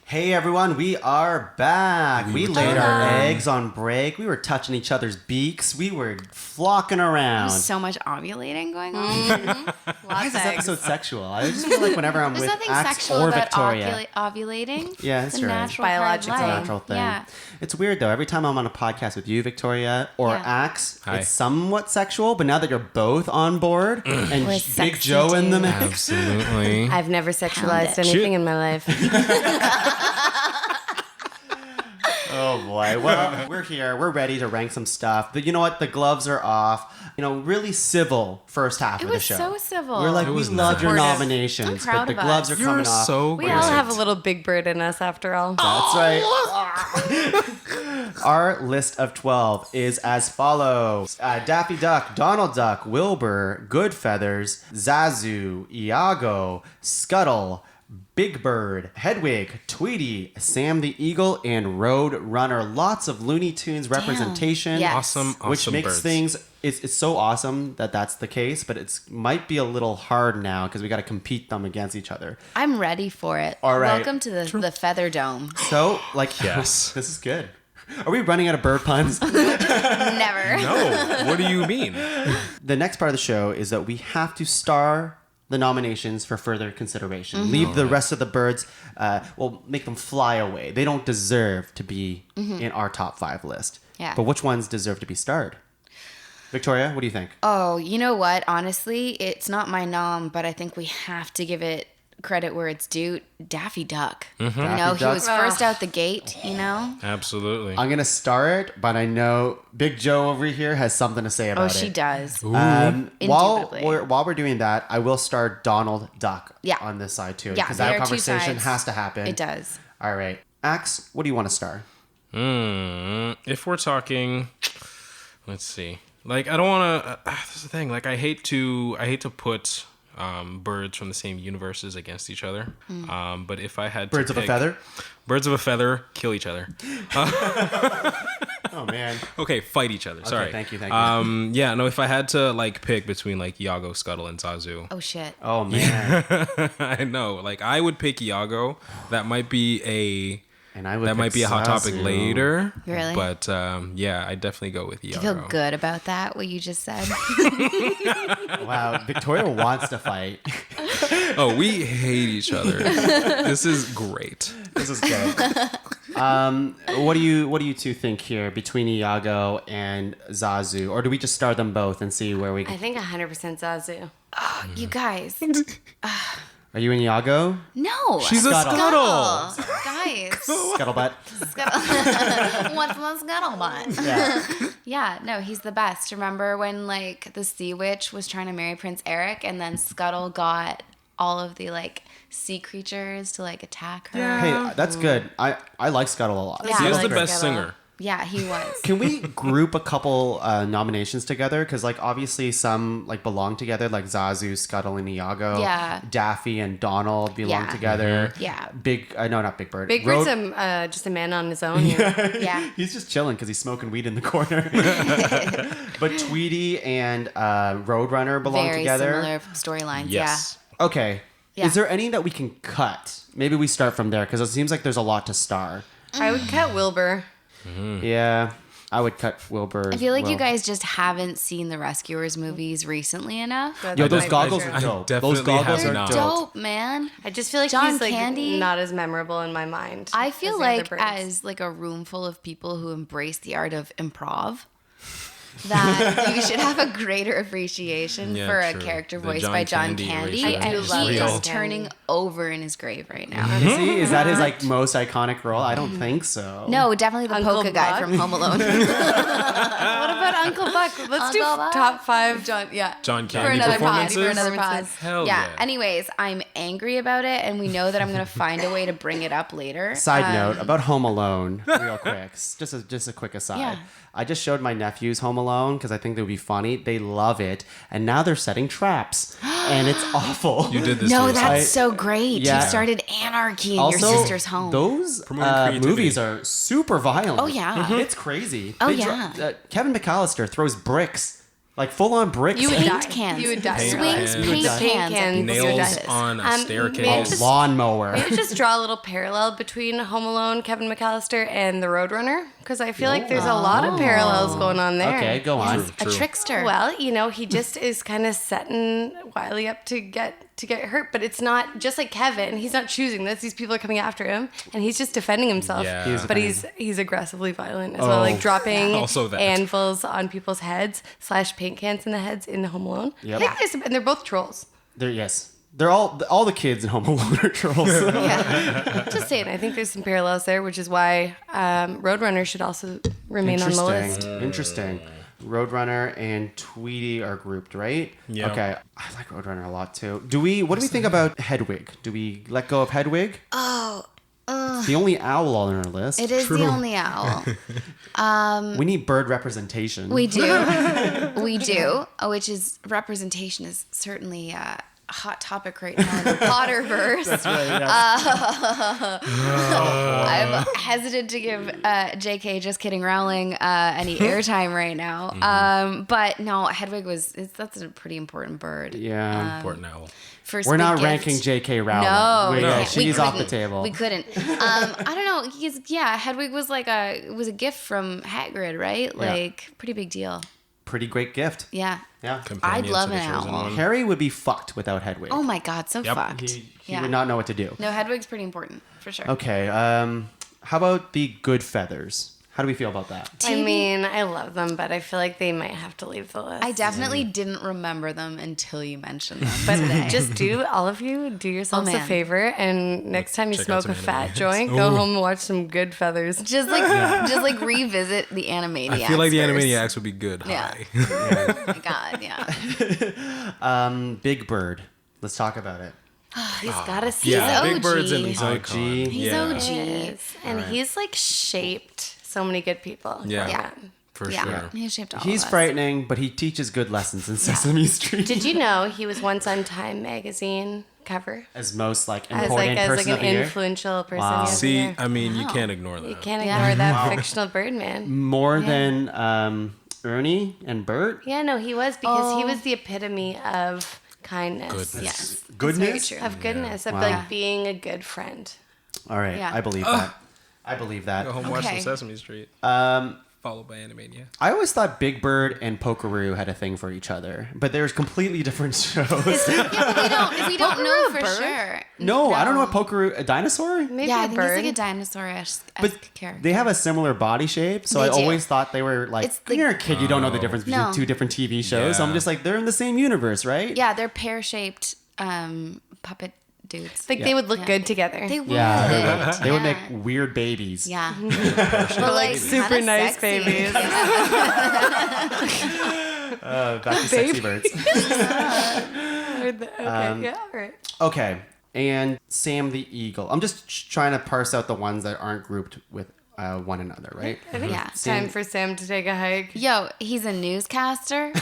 Hey everyone, we are back. We laid our eggs on break. We were touching each other's beaks. We were flocking around. So much ovulating going on. Why is this episode sexual? I just feel like whenever I'm There's with nothing Axe sexual or about Victoria. ovulating. Yeah, that's it's a right. natural Biological. part of life. Natural thing. Yeah. It's weird though. Every time I'm on a podcast with you, Victoria, or Yeah. Axe, Hi. it's somewhat sexual. But now that you're both on board and We're Big sexy Joe in the dudes. mix, Absolutely. I've never sexualized Pound it. anything in my life. oh boy. Well, we're here. We're ready to rank some stuff. But you know what? The gloves are off. Really civil first half It of the was show. so civil. We're like, we was love your supportive. nominations, I'm proud but the of gloves us. are coming You're off. so We great. all have a little big bird in us after all. That's right. Our list of 12 is as follows. Daffy Duck, Donald Duck, Wilbur, Goodfeathers, Zazu, Iago, Scuttle, Big Bird, Hedwig, Tweety, Sam the Eagle, and Road Runner. Lots of Looney Tunes representation. Yes. Awesome Which makes birds. things, it's so awesome that that's the case, but it's might be a little hard now because we got to compete them against each other. I'm ready for it. All right. Welcome to the Feather Dome. So, Yes. this is good. Are we running out of bird puns? Never. No. What do you mean? The next part of the show is that we have to star the nominations for further consideration. Mm-hmm. Leave the rest of the birds, make them fly away. They don't deserve to be in our top 5 list. Yeah. But which ones deserve to be starred? Victoria, what do you think? Oh, you know what? Honestly, it's not my nom, but I think we have to give it credit where it's due. Daffy Duck. He Duck. was first out the gate, Absolutely. I'm going to star it, but I know Big Joe over here has something to say about Oh, it. she does. While Indubitably. we're doing that, I will star Donald Duck Yeah. on this side too. Yeah, Because there that are two conversation sides. has to happen. It does. All right. Axe, what do you want to star? If we're talking, let's see. Like, I don't want to. That's the thing. Like, I hate to put birds from the same universes against each other. But if I had Birds to of a pick- feather? birds of a feather kill each other. Oh, man. Okay, fight each other. Sorry. thank you. Yeah, no. If I had to pick between Iago, Scuttle, and Zazu, Oh, shit. Oh, man. I know. I would pick Iago. That might be a And I would that might pick be a hot topic Zazu. later. Really? But yeah, I definitely go with Iago. Do you feel good about that, what you just said? Wow, Victoria wants to fight. Oh, we hate each other. This is great. This is good. What do you two think here between Iago and Zazu, or do we just start them both and see where we? I think 100% Zazu. You guys. Are you in Iago? No. She's a Scuttle. Scuttle. Guys. Scuttlebutt. What's the scuttlebutt? Yeah. Yeah, no, he's the best. Remember when the sea witch was trying to marry Prince Eric and then Scuttle got all of the sea creatures to attack her? Hey, that's good. I like Scuttle a lot. Yeah. He I is like the best Scuttle. singer. Yeah, he was. Can we group a couple nominations together? Because obviously some belong together, like Zazu, Scuttle, and Iago. Yeah. Daffy and Donald belong Yeah. together. Yeah. No, not Big Bird. Big Road- Bird's just a man on his own here. Yeah. He's just chilling because he's smoking weed in the corner. But Tweety and Roadrunner belong Very together. similar storylines. Yes. Okay. Yeah. Is there any that we can cut? Maybe we start from there because it seems like there's a lot to star. I would cut Wilbur. Yeah, I would cut Wilbur. I feel like you guys just haven't seen the Rescuers movies recently enough. Yo, those My goggles pleasure. are dope. definitely Those goggles have are not. dope. Dope, man. I just feel like John he's Candy? not as memorable in my mind. I as feel the other like birds. as a room full of people who embrace the art of improv, that you should have a greater appreciation Yeah, for a true. character The voiced John by John Candy Candy. ratio And is he real. is turning over in his grave right now. Is he? Is that his most iconic role? I don't think so. No, definitely the Uncle polka guy Buck? from Home Alone. What about Uncle Buck? Let's do Uncle Buck? top 5. John, yeah. John For Candy another pod. performances. For another pod. Hell yeah. yeah. Anyways, I'm angry about it, and we know that I'm gonna find a way to bring it up later. Side note about Home Alone, real quick. Just a quick aside. Yeah. I just showed my nephews Home Alone because I think they would be funny. They love it, and now they're setting traps. and it's awful. You did this. No, to yourself. that's so great. Yeah. You started anarchy in Also, your sister's home. those Promoting creativity. movies are super violent. Oh, yeah. It's crazy. Oh, They yeah. Kevin McAllister throws bricks, like full-on bricks. You would paint die. cans. You would die. Swings, You would paint die. cans. Paint cans. nails Yes. on a May I staircase. just- lawnmower. Maybe just draw a little parallel between Home Alone, Kevin McAllister, and The Roadrunner, because I feel like there's a lot of parallels going on there. Okay, go on. A trickster. Well, he just is kind of setting Wiley up to get hurt, but it's not just like Kevin. He's not choosing this. These people are coming after him, and he's just defending himself. Yeah. He is But he's aggressively violent as well, like dropping Also that. anvils on people's heads / paint cans in the heads in Home Alone. Yep. Yeah, and they're both trolls. They're all the kids in Home Alone are trolls. Yeah, just saying. I think there's some parallels there, which is why Roadrunner should also remain on the list. Interesting. Roadrunner and Tweety are grouped, right? Yeah. Okay. I like Roadrunner a lot too. What do we think about Hedwig? Do we let go of Hedwig? It's the only owl on our list. It is the only owl. We need bird representation. We do. We do. Which is representation is certainly a hot topic right now in the Potterverse. I'm hesitant to give JK Just Kidding Rowling any airtime right now. But no, Hedwig that's a pretty important bird. Yeah. Important owl. First We're big not gift. ranking J.K. Rowling. No, Yeah, we she's off the couldn't. table. We couldn't. I don't know. Hedwig was was a gift from Hagrid, right? Like pretty big deal. Pretty great gift. Yeah. Yeah. Companion I'd love to the an chosen owl. one. Harry would be fucked without Hedwig. Oh my God, so Yep. fucked. He Yeah. would not know what to do. No, Hedwig's pretty important for sure. Okay. How about the good feathers? How do we feel about that? I mean, I love them, but I feel like they might have to leave the list. I definitely didn't remember them until you mentioned them. But today. just all of you, do yourselves Oh, a man. favor, and next time you Check out smoke a some fat Animaniacs. joint, go home and watch some good feathers. just like revisit the Animaniacs. I feel like the first. Animaniacs would be good. Yeah. High. Oh my God, yeah. Big Bird. Let's talk about it. He's got to see Yeah, He's Big Bird's an OG. icon. OG. He's yeah. OG. is. And he's like shaped so many good people. Yeah. Yeah. For Yeah, sure. he shaped all He's of us. frightening, but he teaches good lessons in Sesame Street. Did you know he was once on Time magazine cover As most like as important like person an of the year? influential person? Wow. of the See, year. I mean, you can't ignore that. You can't Yeah. ignore that fictional bird man. More than Ernie and Bert? Yeah, no, he was because he was the epitome of kindness. Goodness. Yes. Goodness? That's very true. Of goodness, of Wow. like being a good friend. All right, Yeah. I believe that. I believe that. Go home, watch Okay. some Sesame Street. Followed by Animania. I always thought Big Bird and Pokeroo had a thing for each other, but there's completely different shows. We don't know for bird? sure. No, I don't know what Pokeroo, a dinosaur? Maybe Yeah, I a think bird. he's like a dinosaur-esque But character. they have a similar body shape, so They I do. always thought they were like, It's when like- you're a kid, you don't know the difference between No. two different TV shows. So I'm Yeah. just like, they're in the same universe, right? Yeah, they're pear-shaped puppet dudes. like they would look Yeah. good together. They would. Yeah, they would Yeah. make weird babies. Yeah. But like super kinda nice sexy. babies. Back to Sexy Birds. Okay, yeah, all right. Okay, and Sam the Eagle. I'm just trying to parse out the ones that aren't grouped with one another, right? I think Yeah. it's time for Sam to take a hike. Yo, he's a newscaster.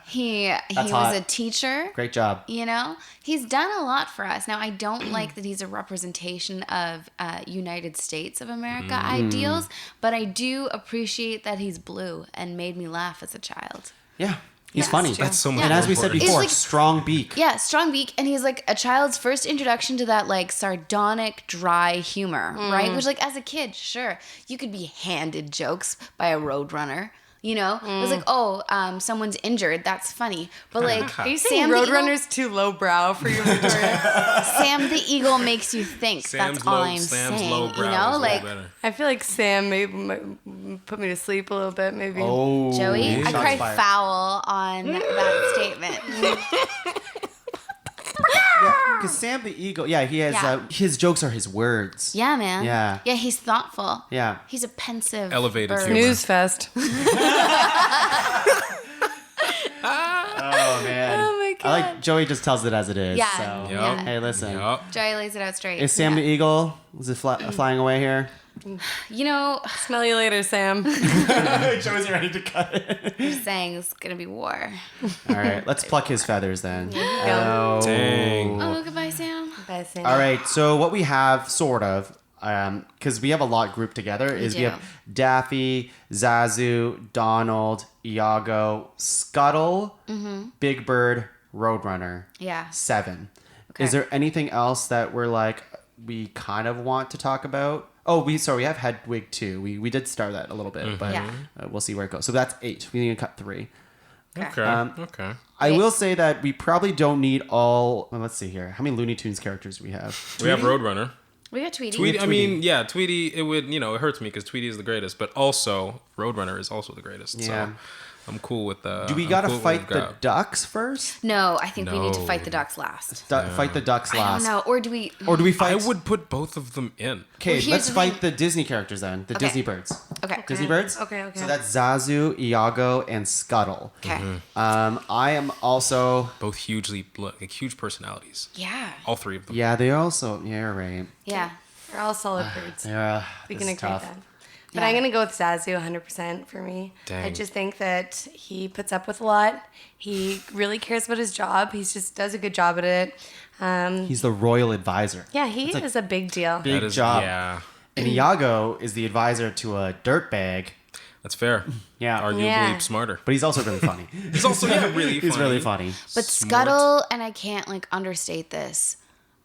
he was hot. a teacher. Great job. You know, he's done a lot for us. Now, I don't like that he's a representation of United States of America ideals, but I do appreciate that he's blue and made me laugh as a child. Yeah, he's Yeah, funny. that's true. That's so much And more as we said important. before, like- strong beak. Yeah, strong beak, and he's like a child's first introduction to that like sardonic, dry humor, right? Which, like, as a kid, sure, you could be handed jokes by a roadrunner. You know, it was like, oh, someone's injured. That's funny, but like, Are you saying Sam the Eagle- Roadrunner's too lowbrow for you, Victoria? Sam the Eagle makes you think. Sam's That's all low, I'm Sam's saying. low brow You know, is way like better. I feel like Sam maybe might put me to sleep a little bit, maybe. Oh, Joey, I shots cried fired. foul on that statement. Because Sam the Eagle, he has Yeah. his jokes are his words. Yeah, man. Yeah. Yeah, he's thoughtful. Yeah. He's a pensive, Elevated bird. humor. News fest. Oh man. Oh my I like Joey just tells it as it is. Yeah. So. Yup. Hey, listen. Yup. Joey lays it out straight. Is Sam yeah. the Eagle? Is it flying away here? You know, Smell you later, Sam. Joey's ready to cut it. I'm saying it's gonna be war. All right, let's pluck his feathers then. go. Dang. Oh, goodbye, Sam. Bye, Sam. All right, so what we have, sort of, because we have a lot grouped together, is we do. have Daffy, Zazu, Donald, Iago, Scuttle, Big Bird, Roadrunner. Yeah. 7. Okay. Is there anything else that we're like, we kind of want to talk about? Oh, we have Hedwig too. We did start that a little bit, but Yeah. we'll see where it goes. So that's 8. We need to cut 3. Okay. Okay. I will say that we probably don't need all. Well, let's see here. How many Looney Tunes characters do we have? We have Roadrunner. We got Tweety. Tweety. I mean, yeah, Tweety. It would, it hurts me because Tweety is the greatest, but also Roadrunner is also the greatest. Yeah. So I'm cool with the. Do we I'm gotta cool with fight what the we've got. ducks first? No, I think we need to No. fight the ducks last. Fight the ducks I don't last. know. Or do we? Or do we I fight? would put both of them in. Okay, Well, here's let's the fight thing. the Disney characters then. The Okay. Disney birds. Okay. Disney birds? Okay. So that's Zazu, Iago, and Scuttle. Okay. I am also. Both huge personalities. Yeah. All 3 of them. Yeah, they also. Yeah, right. Yeah. They're all solid birds. Yeah, We this can is agree tough. that. But Yeah. I'm gonna go with Zazu 100% for me. I Dang. just think that he puts up with a lot. He really cares about his job. He just does a good job at it. He's the royal advisor. Yeah, he It's a is a big deal. big That is, job. Yeah. And Iago is the advisor to a dirtbag. That's fair. Yeah. Arguably Yeah. smarter. But he's also really funny. He's also really He's really funny. But Smart. Scuttle, and I can't understate this,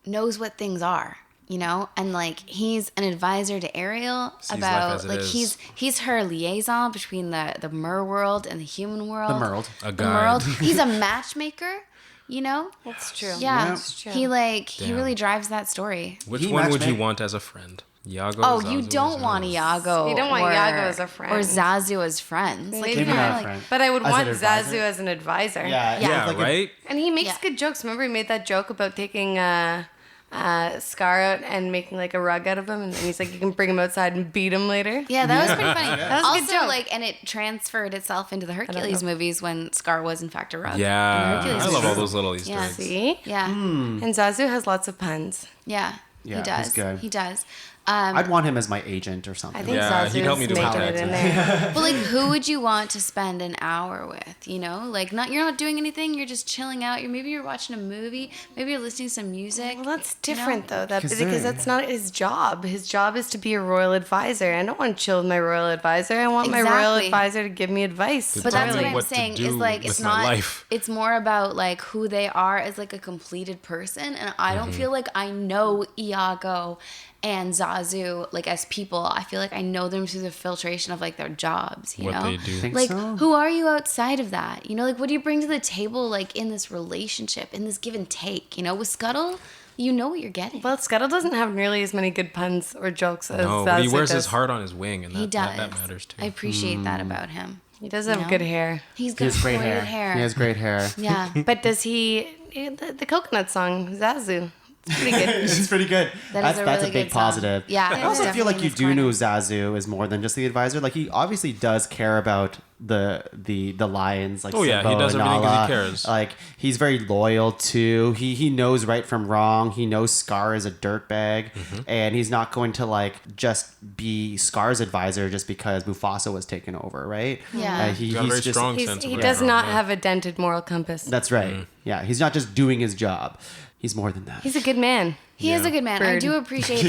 knows what things are, and he's an advisor to Ariel Sees life about as it is. he's her liaison between the mer world and the human world. The Merled. A The guide. world. He's a matchmaker, That's true. Yeah. That's true. He Damn. really drives that story. Which He one would you matchmake- want as a friend? Iago? Oh, Zazu, you or don't Zazu? want Iago. You don't want or, Iago as a friend. Or Zazu as friends. Maybe Maybe you're not a like- friend. But I would As want an advisor? Zazu as an advisor. Yeah, Yeah. like a- right? And he makes Yeah. good jokes. Remember, he made that joke about taking Scar out and making a rug out of him, and then he's like, you can bring him outside and beat him later. Yeah, that was pretty funny. That was a good Also, joke. and it transferred itself into the don't Hercules know. movies when Scar was in fact a rug. Yeah. In the Hercules I love movies. all those little Easter Yeah. eggs. See? Yeah, And Zazu has lots of puns. yeah, Yeah, he he's does. good. He does. I'd want him as my agent or something. I think Yeah, Zazu's he'd help me do making my it in taxes. there. But who would you want to spend an hour with? You're not doing anything. You're just chilling out. Maybe you're watching a movie. Maybe you're listening to some music. Well, that's different though. That 'Cause because they're- that's not his job. His job is to be a royal advisor. I don't want to chill with my royal advisor. I want my royal Exactly. advisor to give me advice. But Tell that's me what I'm what to saying. do Is with it's my not. life. It's more about who they are as a completed person, and I don't feel like I know Iago and Zazu as people. I feel like I know them through the filtration of their jobs. You What know, they do. Think like so? who are you outside of that? What do you bring to the table in this relationship, in this give and take? With Scuttle, you know what you're getting. Well, Scuttle doesn't have nearly as many good puns or jokes as No, Zazu but he wears does. his heart on his wing, and He does. that matters too. I appreciate that about him. He does have know? good hair. He's He got has great great hair. He has great hair. Yeah. But does he? The coconut song, Zazu. It's pretty good. It's pretty good. That is a That's really a big good song. positive. Yeah, I it also is feel like definitely you in do his know Zazu is more than just the advisor. He obviously does care about the lions. Oh, yeah, he Simba does and everything 'cause he Nala. cares. He's very loyal too. He knows right from wrong. He knows Scar is a dirtbag, and he's not going to just be Scar's advisor just because Mufasa was taken over, right? Yeah. He's got a very strong sense of He right does and not wrong, have a dented moral compass. That's right. Yeah, he's not just doing his job. He's more than that. He's a good man. He is a good man. I Bird. do appreciate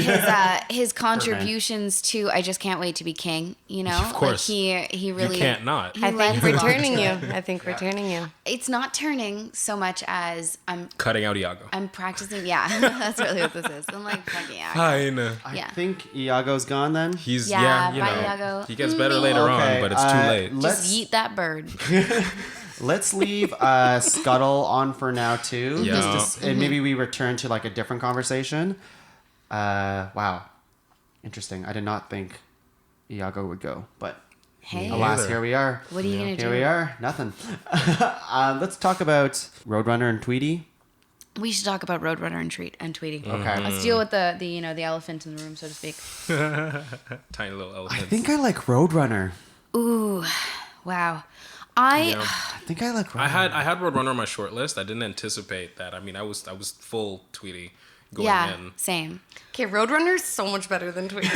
his contributions to I Just Can't Wait to Be King, Of course. he really You can't not. he I lends think we're a lot turning to you. it. I think we're turning you. It's not turning so much as Cutting out Iago. I'm practicing. Yeah, that's really what this is. I'm fucking yeah. Fine. I Yeah. think Iago's gone then. He's Yeah, you bye, know, Iago. he gets better later Okay, on, but it's too late. Let's Just yeet that bird. Let's leave Scuttle on for now too. Yeah. And maybe we return to a different conversation. Wow, interesting. I did not think Iago would go, but Hey, alas, either. here we are. what are you gonna do? Here we are. Nothing. Let's talk about Roadrunner and Tweety. We should talk about Roadrunner and Tweety. Okay. Let's deal with the elephant in the room, so to speak. Tiny little I elephant. think I like Roadrunner. Ooh, wow. Yeah. I think I like Roadrunner. I had Roadrunner on my short list. I didn't anticipate that. I mean, I was full Tweety. going Yeah, in. same. Okay, Roadrunner's so much better than Tweety.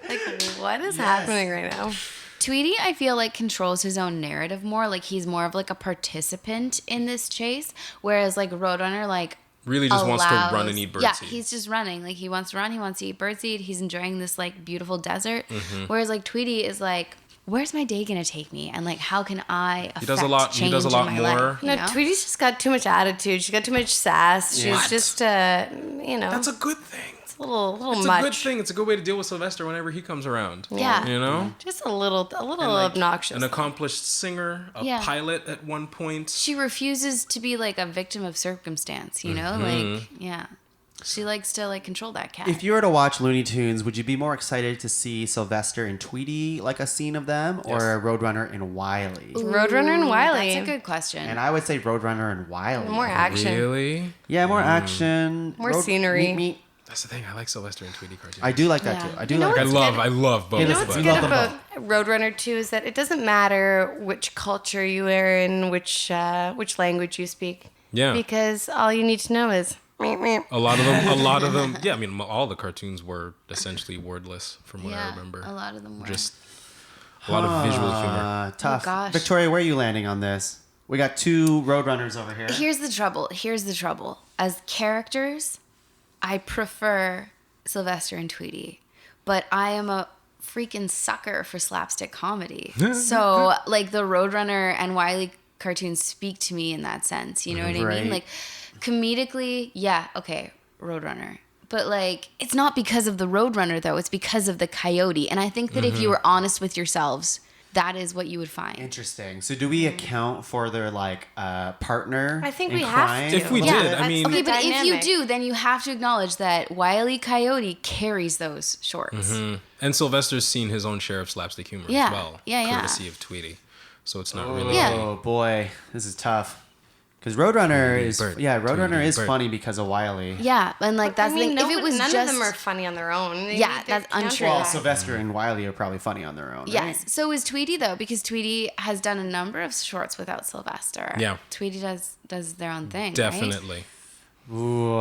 Like, what is happening right now? Tweety, I feel like, controls his own narrative more. Like, he's more of like a participant in this chase, whereas like Roadrunner, like, Really just wants to run and eat birdseed. Yeah, he's just running. Like, he wants to run, he wants to eat birdseed. He's enjoying this like beautiful desert. Whereas like Tweety is like, where's my day gonna take me? And like, how can I affect He does a lot in my more. life, you No, know? Tweety's just got too much attitude. She's got too much sass. She's What? just, That's a good thing. it's a little It's much. a good thing. It's a good way to deal with Sylvester whenever he comes around. Yeah. You know? Just a little And, like, obnoxious. An accomplished singer, a Yeah. pilot at one point. She refuses to be like a victim of circumstance, you know? Like, yeah. She likes to like control that cat. If you were to watch Looney Tunes, would you be more excited to see Sylvester and Tweety, like a scene of them, or Roadrunner and Wile? Roadrunner and Wiley. That's a good question. And I would say Roadrunner and Wile. More action. Really? Yeah, more action. More scenery. Meet. That's the thing. I like Sylvester and Tweety cartoons. I do like that Yeah. too. I do You know like what's that. I love both. You You know Listen, what's we good love them about Roadrunner too is that it doesn't matter which culture you are in, which language you speak. Yeah. Because all you need to know is meep, meep. A lot of them. Yeah, I mean, all the cartoons were essentially wordless, from what I remember. a lot of them were. Just a lot of visual humor. Tough. Oh, gosh. Victoria, where are you landing on this? We got two Roadrunners over here. Here's the trouble. As characters, I prefer Sylvester and Tweety, but I am a freaking sucker for slapstick comedy. So, like, the Roadrunner and Wile cartoons speak to me in that sense. You know what I Right. mean? Like, comedically, yeah, okay, Roadrunner. But, like, it's not because of the Roadrunner, though. It's because of the coyote. And I think that if you were honest with yourselves, that is what you would find. Interesting. So do we account for their partner? I think in we have crime? to. If we Yeah, did, I that's mean, Okay, but if you dynamic. do, then you have to acknowledge that Wile E. Coyote carries those shorts. and Sylvester's seen his own share of slapstick humor Yeah. as well, Yeah. courtesy of Tweety. So it's not really. Yeah. Oh boy, this is tough. Because Roadrunner Tweety is bird, Roadrunner Tweety is bird. funny because of Wiley. Yeah, and like that's I mean, the thing. If it was none just of them are funny on their own. They Yeah, need their that's untrue. Well, counterpart. Sylvester and Wiley are probably funny on their own. yes, Right? so is Tweety though, because Tweety has done a number of shorts without Sylvester. Yeah. Tweety does their own thing. right? Definitely. Ooh,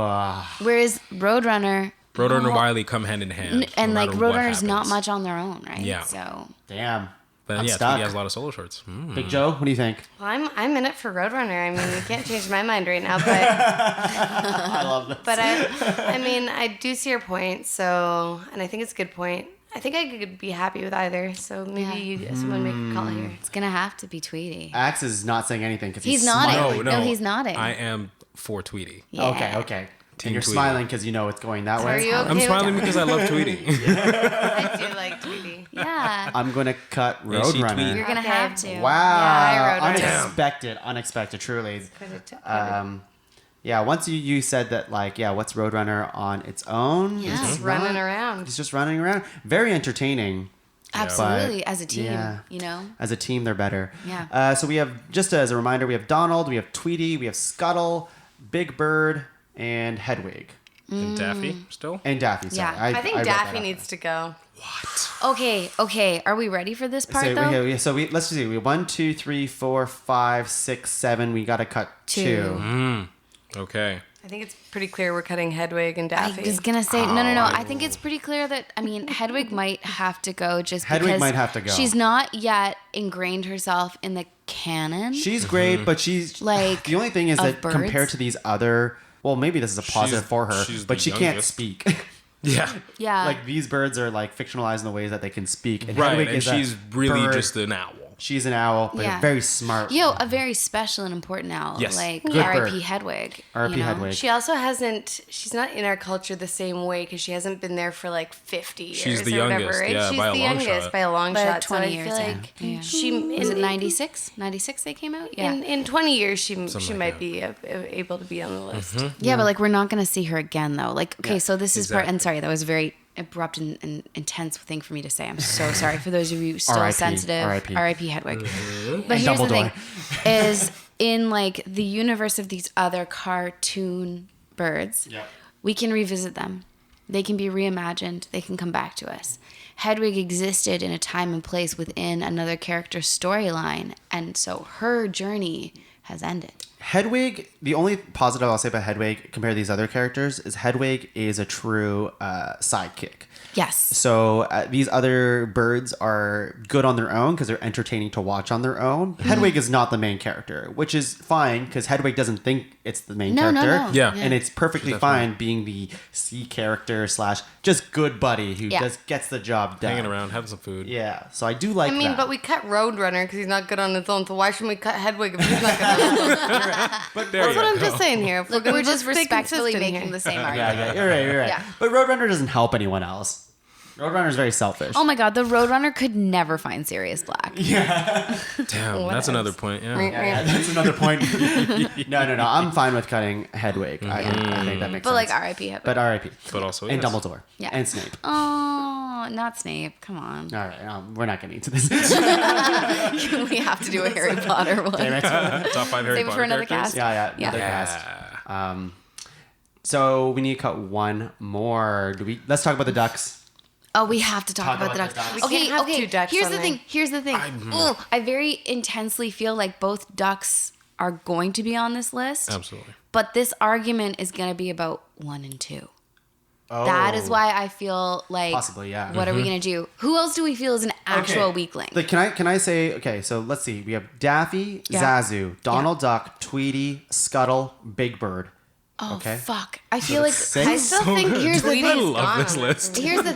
Whereas Roadrunner. Roadrunner and Wiley come hand in hand. And no like matter what Roadrunner's not happens. much on their own, right? Yeah. So damn. But I'm yeah, stuck. Tweety has a lot of solo shorts. Big Joe, what do you think? Well, I'm in it for Roadrunner. I mean, you can't change my mind right now, but I love this. but I mean, I do see your point. So, and I think it's a good point. I think I could be happy with either. So maybe someone make a call here. it's gonna have to be Tweety. Axe is not saying anything because He's he's nodding. smiling. No, he's nodding. I am for Tweety. Yeah. Okay. Team And you're Tweety. smiling because you know it's going that Are way. you okay I'm with smiling that? because I love Tweety. I do like Tweety. Yeah. I'm gonna cut Yeah, she Roadrunner. tweeted. You're gonna Okay. have to. Wow, Yeah, I wrote it. unexpected, truly. Credit. Yeah, once you said that, what's Roadrunner on its own? Yeah. It's Just running around. It's just running around. Very entertaining. Absolutely. But, As a team, yeah. you know? As a team, they're better. Yeah. So we have, just as a reminder, we have Donald, we have Tweety, we have Scuttle, Big Bird, and Hedwig. And Daffy still? And Daffy, sorry. Yeah. I think wrote Daffy that up. needs to go. Okay. Are we ready for this part, though? Let's see. We have 1, 2, 3, 4, 5, 6, 7. We got to cut Two. Okay. I think it's pretty clear we're cutting Hedwig and I Daffy. was going to say, no. I think it's pretty clear that, Hedwig might have to go just Hedwig because might have to go. she's not yet ingrained herself in the canon. She's great, but she's Like, the only thing is of that birds? compared to these other, well, maybe this is a positive She's- for her, she's but the she can't youngest. speak. Yeah. yeah. Like these birds are fictionalized in the ways that they can speak. And Right, Hedwig and is a she's really bird. just an owl. She's an owl, but Yeah. very smart. a very special and important owl. Yes. Like Good R.I.P. bird. Hedwig. R.I.P. you know? Hedwig. She also she's not in our culture the same way because she hasn't been there for 50 years She's the or whatever, youngest, right? yeah, She's by a the long youngest shot. by a long By shot. 20 so years, I feel yeah. like Yeah. she Is it 96? 96 they came out? Yeah. in 20 years she like might that. be able to be on the list. Yeah, but we're not going to see her again, though. So this is part, exactly. and sorry, that was a very abrupt and intense thing for me to say. I'm so sorry for those of you still R.I.P., sensitive. R.I.P.. R.I.P. Hedwig. And But here's the thing: Dumbledore. is in the universe of these other cartoon birds, Yep. we can revisit them. They can be reimagined. They can come back to us. Hedwig existed in a time and place within another character's storyline, and so her journey, has ended. Hedwig, the only positive I'll say about Hedwig compared to these other characters is Hedwig is a true sidekick. Yes. So these other birds are good on their own because they're entertaining to watch on their own. Hedwig is not the main character, which is fine because Hedwig doesn't think it's the main character. No. Yeah. And it's perfectly fine being the C character / just good buddy who just gets the job done. Hanging around, having some food. Yeah. So I do like I mean, that. but we cut Roadrunner because he's not good on his own. So why shouldn't we cut Hedwig if he's not good on his own? But That's what I'm just saying here. If Look, gonna we're just stay respectfully consistent making here. the same argument. Yeah, you're right. Yeah. But Roadrunner doesn't help anyone else. Roadrunner's very selfish. Oh my God, the Roadrunner could never find Sirius Black. Damn, that's another point. Yeah. Yeah, that's another point. No. I'm fine with cutting Hedwig. I think that makes But sense. like R.I.P. Hedwig. But R.I.P. But also, And yes. Dumbledore. Yeah. And Snape. Oh, not Snape. Come on. All right, we're not getting into this. We have to do a Harry Potter one. Top 5 Harry Save it Potter for another characters. cast. Yeah, Yeah. another Yeah. cast. So we need to cut one more. Let's talk about the ducks. Oh, we have to talk Talk about the about the ducks. ducks. We Okay, can't have okay. two ducks Here's on the there. thing. Here's the thing. Ooh, I very intensely feel like both ducks are going to be on this list. Absolutely. But this argument is going to be about 1 and 2. Oh. That is why I feel like Possibly, yeah. What are we going to do? Who else do we feel is an actual Okay. weakling? Like, can I say, okay, so let's see. We have Daffy, Yeah. Zazu, Donald Duck, Tweety, Scuttle, Big Bird. Oh, Okay. fuck. I feel like six? I still think here's the I thing. love this list. Here's the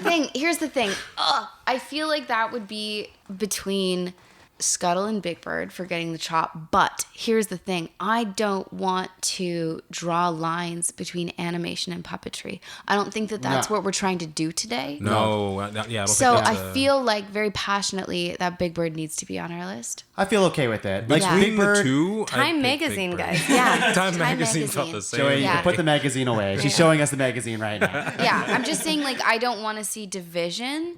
thing. Ugh, I feel like that would be between Scuttle and Big Bird for getting the chop. But here's the thing. I don't want to draw lines between animation and puppetry. I don't think that that's No. what we're trying to do today. No, yeah, I don't So think I that's feel like very passionately that Big Bird needs to be on our list. I feel okay with it. Like, Yeah. Big Between the Bird. two, I'd Time pick Magazine, Big Bird. guys. Yeah. Time Magazine felt the same. Joey, you Yeah. can put the magazine away. She's showing us the magazine right now. Yeah, I'm just saying, like, I don't want to see division,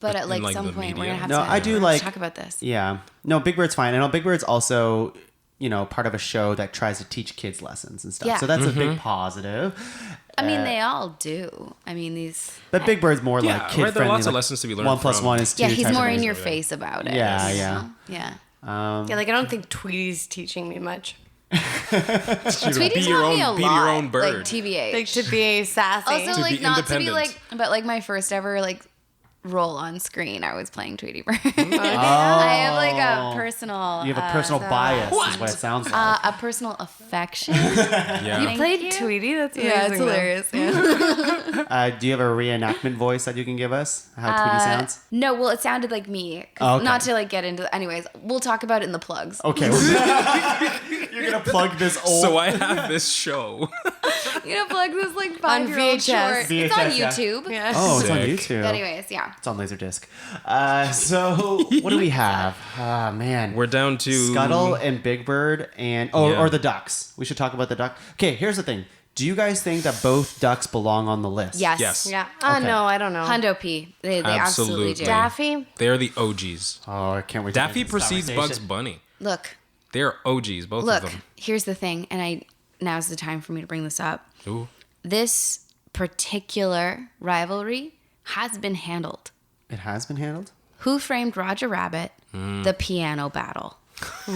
but at like, like, some the point we're media? gonna have No, to I do like- talk about this. Yeah. No, Big Bird's fine. I know Big Bird's also, part of a show that tries to teach kids lessons and stuff. Yeah. So that's a big positive. I mean, they all do. I mean, these. But Big Bird's more Yeah, like right, kid-friendly. there are lots of like lessons to be learned 1 + from- 1 is 2. Yeah, he's type more of in thing. your face about it. Yeah, you yeah. know? Yeah. Yeah, like I don't think Tweety's teaching me much. Tweety Be your taught me a own- lot. be your own bird. Like TBH. Like to be sassy. Also, To like be not to be independent. like, but like my first ever like role on screen, I was playing Tweety Bird. Oh. I have like a personal. You have a personal bias, is what it sounds like. a personal affection. Yeah. Thank played you. Tweety. That's amazing. Yeah, it's though. hilarious. Yeah. Do you have a reenactment voice that you can give us? How Tweety sounds? No, well, it sounded like me. 'Cause Oh, okay. Not to like get into. Anyways, we'll talk about it in the plugs. Okay. You're going to plug this old... So I have this show. You know, plug this like 5-year-old VHS. short. It's on VHS, yeah. YouTube. Yeah. Oh, it's on Sick. YouTube. Anyways, yeah. It's on Laserdisc. So what do we have? Ah, man. We're down to Scuttle and Big Bird and... Yeah. or the ducks. We should talk about the duck. Okay, here's the thing. Do you guys think that both ducks belong on the list? Yes. Yes. Yeah. Okay. No, I don't know. Hundo P. They absolutely do. Absolutely. Daffy. They're the OGs. Oh, I can't wait to Daffy make this precedes Bugs conversation. Bunny. Look, They're OGs, both of them. here's the thing, and now's the time for me to bring this up. Ooh. This particular rivalry has been handled. It has been handled? Who Framed Roger Rabbit? The piano battle. I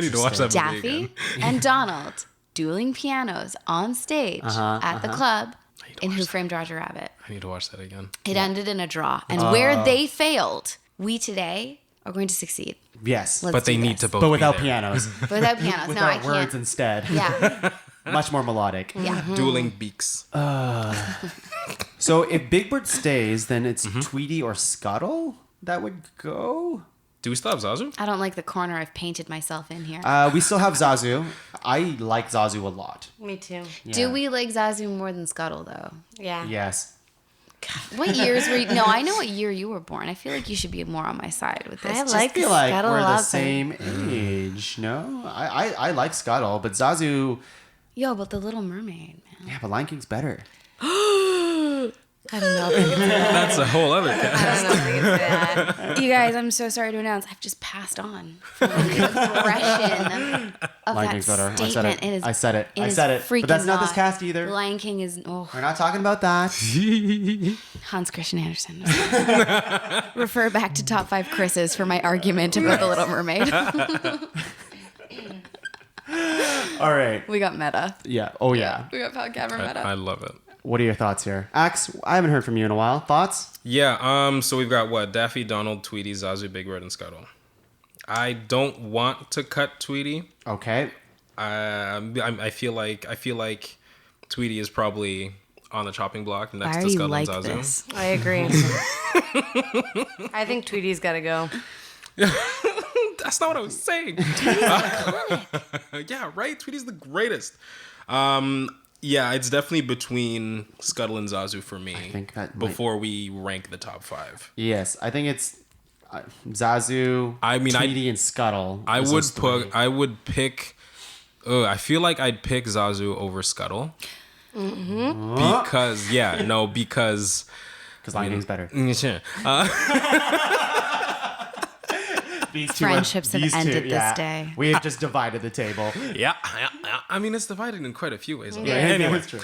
need to watch that movie Daffy again. and Donald dueling pianos on stage at the club in Who Framed Roger Rabbit. I need to watch that again. It ended in a draw. And where they failed, we today are going to succeed. Yes. Let's But they do need this. to both but be without there. pianos. Without pianos. No, I Without words can't. instead. Yeah. Much more melodic. Yeah. Dueling beaks. So if Big Bird stays, then it's Mm-hmm. Tweety or Scuttle that would go? Do we still have Zazu? I don't like the corner I've painted myself in here. We still have Zazu. I like Zazu a lot. Me too. Yeah. Do we like Zazu more than Scuttle, though? Yeah. Yes. What years were you? No, I know what year you were born. I feel like you should be more on my side with this. I Just- I like feel like Scuttle we're a the lot, but- same age. No? I like Scuttle, but Zazu... Yo, but the Little Mermaid, man. Yeah, but Lion King's better. I don't know. If I can say that. That's a whole other cast. I don't know if I can say that. You guys, I'm so sorry to announce, I've just passed on from the aggression of Lion that King's better. statement. I said it. It I is said it. But that's freaking not this cast either. Lion King is We're not talking about that. Hans Christian Andersen. Refer back to top 5 Chris's for my argument about the Little Mermaid. All right. We got meta. Yeah. Oh, yeah. We got Poundcamera meta. I love it. What are your thoughts here? Axe, I haven't heard from you in a while. Thoughts? Yeah, so we've got what? Daffy, Donald, Tweety, Zazu, Big Bird, and Scuttle. I don't want to cut Tweety. Okay. I feel like Tweety is probably on the chopping block next Why to are you Scuttle like and Zazu. this? I agree. I think Tweety's got to go. That's not what I was saying. Yeah, right? Tweety's the greatest. Yeah, it's definitely between Scuttle and Zazu for me. I think that before we rank the top 5. Yes, I think it's Zazu, Tweety, and Scuttle. I would pick. I feel like I'd pick Zazu over Scuttle. Mm-hmm. Because Lion King's better. Friendships have ended this day. We have just divided the table. Yeah. I mean, it's divided in quite a few ways. Yeah, Anyway, it's true.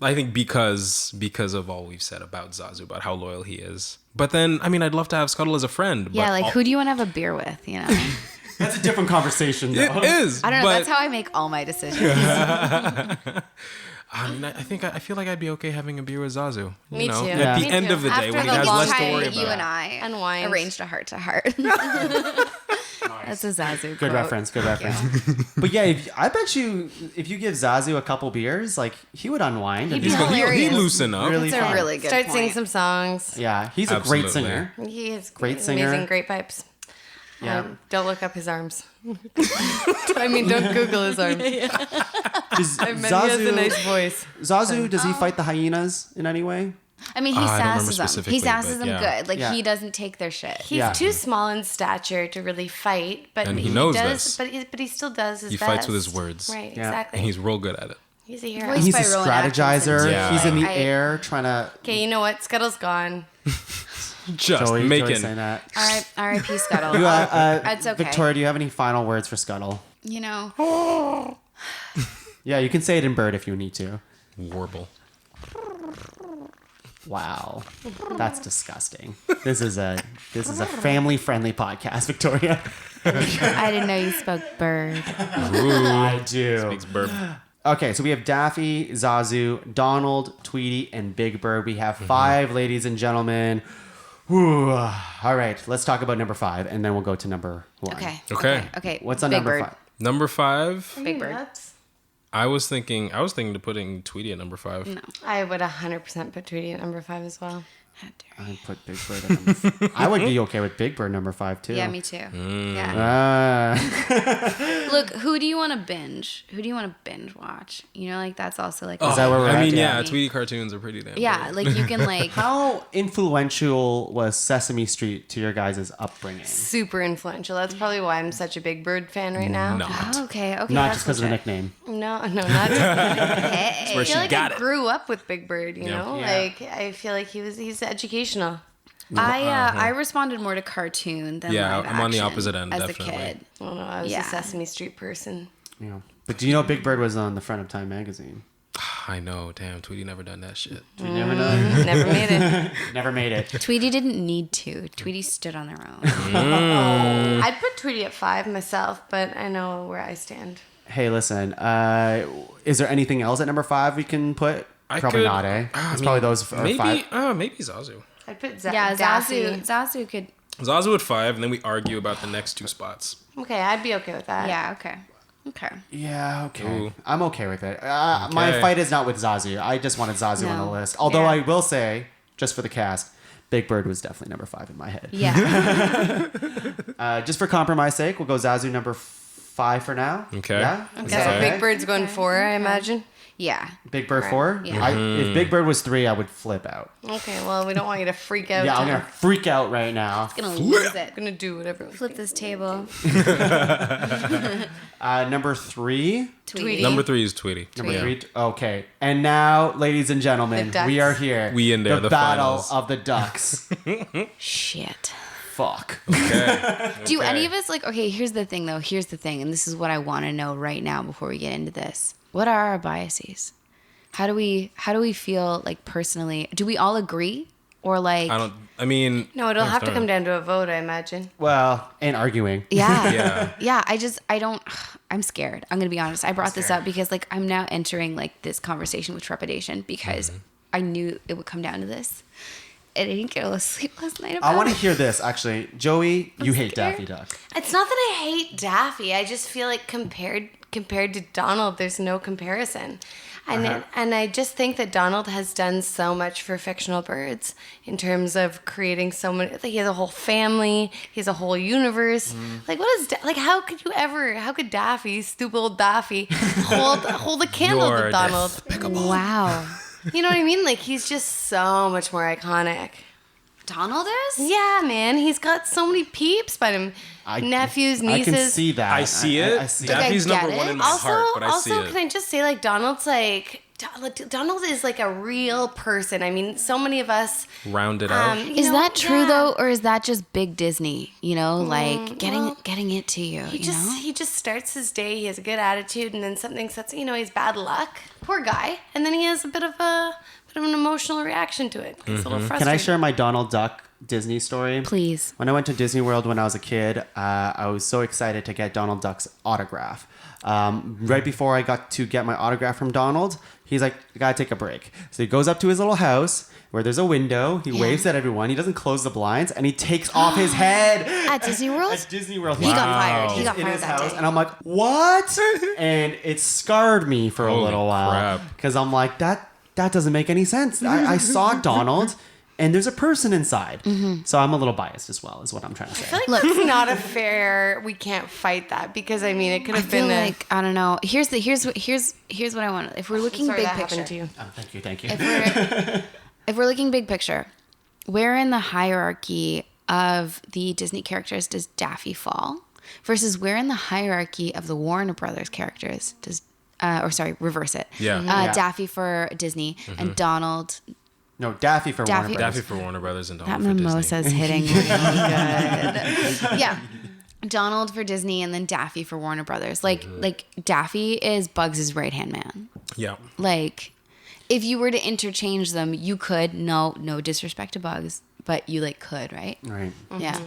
I think because of all we've said about Zazu, about how loyal he is. But then, I mean, I'd love to have Scuttle as a friend. Yeah, but who do you want to have a beer with, you know? That's a different conversation, though. it is. I don't know. but- That's how I make all my decisions. I mean, I feel like I'd be okay having a beer with Zazu. Me too. At the Me end too. of the day, After when he the has long less to time worry you about. and I Unwind. arranged a heart-to-heart. That's a Zazu Good quote. reference. But yeah, I bet you if you give Zazu a couple beers, like he would unwind. He'd and be hilarious. He'd loosen up. Really That's fun. a really good Start point. singing some songs. Yeah, he's a great Absolutely. singer. He is Great singer. Amazing, great pipes. Yeah. Don't look up his arms. I mean, don't Google his arms. Does I meant he has a nice voice. Zazu, does he fight the hyenas in any way? I mean, he I don't remember sasses them. specifically, He sasses but them yeah. good. Like, Yeah. he doesn't take their shit. He's Yeah. too small in stature to really fight, but And he knows does. this. But he still does his He best. fights with his words. Right, Yeah. exactly. And he's real good at it. He's a hero. Voiced He's a by Rowan strategizer. Atkinson. Yeah. He's in the I- air trying to. Okay, you know what? Scuttle's gone. Just Joey making. saying that. R.I.P. Scuttle. You, That's okay. Victoria, do you have any final words for Scuttle? You know, Yeah, you can say it in bird if you need to. Warble. Wow, that's disgusting. This is a family-friendly podcast, Victoria. I didn't know you spoke bird. I do. Speaks burp. Okay, so we have Daffy, Zazu, Donald, Tweety, and Big Bird. We have 5, ladies and gentlemen. Whew. All right, let's talk about number 5, and then we'll go to number 1. Okay. What's on Big number bird. 5? Number 5. Big bird. I was thinking to putting Tweety at number 5. No. I would 100% put Tweety at number 5 as well. How dare you. I'd put Big Bird at number 5. I would be okay with Big Bird number 5 too. Yeah, me too. Yeah. Uh, Look, who do you want to binge? Who do you want to binge watch? You know, like that's also like. Is that where we're I at? mean, Yeah. yeah, Tweety cartoons are pretty damn Yeah, good. like you can like. how influential was Sesame Street to your guys' upbringing? Super influential. That's probably why I'm such a Big Bird fan right now. Not. Oh, okay. Not that's just because of the legit. nickname. No, not just. Hey. where I she feel like got I it. grew up with Big Bird, you Yeah. know? Yeah. Like, I feel like he's educational. I responded more to cartoon than Yeah, live I'm on the action opposite end, as definitely. a kid. I don't know. I was Yeah. a Sesame Street person. Yeah. But do you know Big Bird was on the front of Time magazine? I know. Damn, Tweety never done that shit. You never know. Never made it. Never made it. Tweety didn't need to. Tweety stood on their own. I'd put Tweety at 5 myself, but I know where I stand. Hey, listen. Is there anything else at number 5 we can put? I Probably could- not, eh? I It's mean, probably those maybe, 5. maybe Zazu. I'd put Yeah, Daffy. Zazu could. Zazu at 5, and then we argue about the next 2 spots. Okay, I'd be okay with that. Yeah. Okay. Yeah, okay. Ooh. I'm okay with it. My Okay. fight is not with Zazu. I just wanted Zazu on the No. list. Although Yeah. I will say, just for the cast, Big Bird was definitely number 5 in my head. Yeah. Just for compromise sake, we'll go Zazu number 5 for now. Okay. Yeah? Is Okay, that so okay? Big Bird's going 4, I imagine. Yeah. Big Bird 4? Yeah. If Big Bird was 3, I would flip out. Okay, well, we don't want you to freak out. Yeah, I'm going to freak out right now. Gonna lose it. gonna do whatever. Flip this table. Number 3. Tweety. Number 3 is Tweety. Number Yeah. 3. Okay. And now, ladies and gentlemen, The Ducks. we are here. We in there, the battle finals. of the Ducks. Shit. Fuck. Do any of us like? Okay, here's the thing, though. Here's the thing, and this is what I want to know right now before we get into this. What are our biases? How do we feel like personally? Do we all agree or like No, it'll have to come down to a vote, I imagine. Well, and arguing. yeah. I'm scared. I'm gonna be honest. I brought this up because like I'm now entering like this conversation with trepidation because I knew it would come down to this. And I didn't get a sleep last night about I want to it. hear this, actually. Joey, you hate scared. Daffy Duck. It's not that I hate Daffy. I just feel like compared to Donald, there's no comparison. And I just think that Donald has done so much for Fictional Birds in terms of creating so many. Like he has a whole family, he has a whole universe. Like what is how could Daffy, stupid old Daffy, hold a candle to You're Donald? Wow. You know what I mean? Like he's just so much more iconic. Donald is? Yeah, man, he's got so many peeps by him. Nephews, nieces. I can see that. I see it. I see Daffy's Like, I number get one it. in my heart, but I see Also, it. can I just say, like, Donald is like a real person. I mean, so many of us. Rounded out. Is that true though, or is that just big Disney? You know, like getting it to you. He know? just starts his day. He has a good attitude, and then something sets. He's bad luck. Poor guy. And then he has a bit of an emotional reaction to it. It's a little frustrating. Can I share my Donald Duck Disney story? Please. When I went to Disney World when I was a kid, I was so excited to get Donald Duck's autograph. Right before I got to get my autograph from Donald, he's like, I gotta take a break. So he goes up to his little house where there's a window. He waves at everyone. He doesn't close the blinds, and he takes off his head. At Disney World? At Disney World. He got fired. He He's got in fired his that house, day. and I'm like, what? And it scarred me for a Holy little while. crap. Because I'm like, that doesn't make any sense. I saw Donald, and there's a person inside. So I'm a little biased as well, is what I'm trying to say. I feel like it's not a fair. We can't fight that because I mean it could I have feel been. like I don't know. Here's what I want. If we're looking sorry big that picture, happened to you. Oh, thank you. if we're looking big picture, where in the hierarchy of the Disney characters does Daffy fall? Versus where in the hierarchy of the Warner Brothers characters does, reverse it. Yeah. Yeah. Daffy for Disney and Donald. No, Daffy for Daffy- Warner Brothers. Daffy for Warner Brothers and That Donald for Disney. mimosa's hitting really good. Yeah. Donald for Disney and then Daffy for Warner Brothers. Like Daffy is Bugs' right-hand man. Yeah. Like, if you were to interchange them, you could. No disrespect to Bugs, but you could, right? Right. Yeah.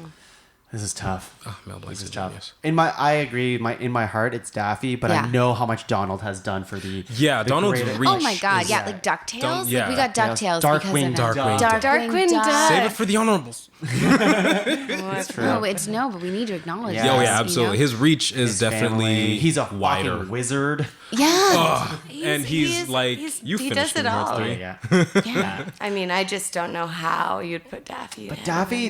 This is tough. Oh, Mel Blanc is Tough. genius. I agree. In my heart, it's Daffy, but Yeah. I know how much Donald has done for the Yeah, Donald's greater- reach. Oh my God! is- Yeah, like DuckTales. yeah. Like we got DuckTales Darkwing because of him. Duck. Darkwing Duck. Save it for the honorables. No, but we need to acknowledge. Yeah. this, Oh you yeah, absolutely. know? His reach is his definitely family. He's a wider. fucking wizard. Yeah. And he's like, you he finished does it Kingdom Hearts all. 3. Yeah. I mean, I just don't know how you'd put Daffy. But in. Daffy,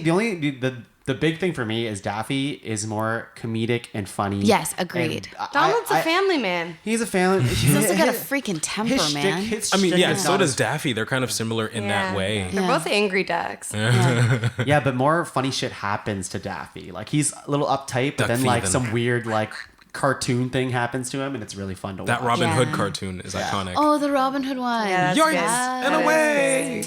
the big thing for me is Daffy is more comedic and funny. Yes, agreed. And Donald's a family man. He's a family. He's also got a freaking temper, man. I mean, yeah, so does Daffy. They're kind of similar in that way. They're Yeah. both angry ducks. Yeah, but more funny shit happens to Daffy. Like he's a little uptight, but Duck then like thieving. some weird cartoon thing happens to him, and it's really fun to That watch. Robin Yeah. Hood cartoon is iconic. Oh, the Robin Hood one. Yeah, that's Yoinks! good. And away!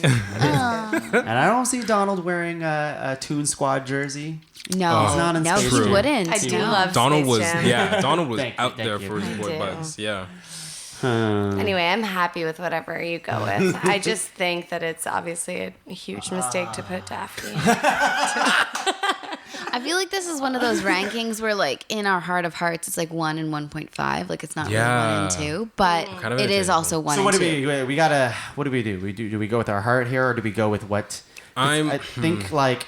And I don't see Donald wearing a Toon Squad jersey. No, He's not in no, Space he Jam. wouldn't. I do No. love Donald Space was, Jam. Donald was Thank you, out there thank for you. his I boy do. Bugs. Yeah. Anyway, I'm happy with whatever you go with. I just think that it's obviously a huge mistake to put Daffy. I feel like this is one of those rankings where, in our heart of hearts, it's 1 and 1.5. It's not really 1 and 2, but Kind of it is interchangeable. also 1 So and what 2. do we do? Do we go with our heart here, or do we go with what? I think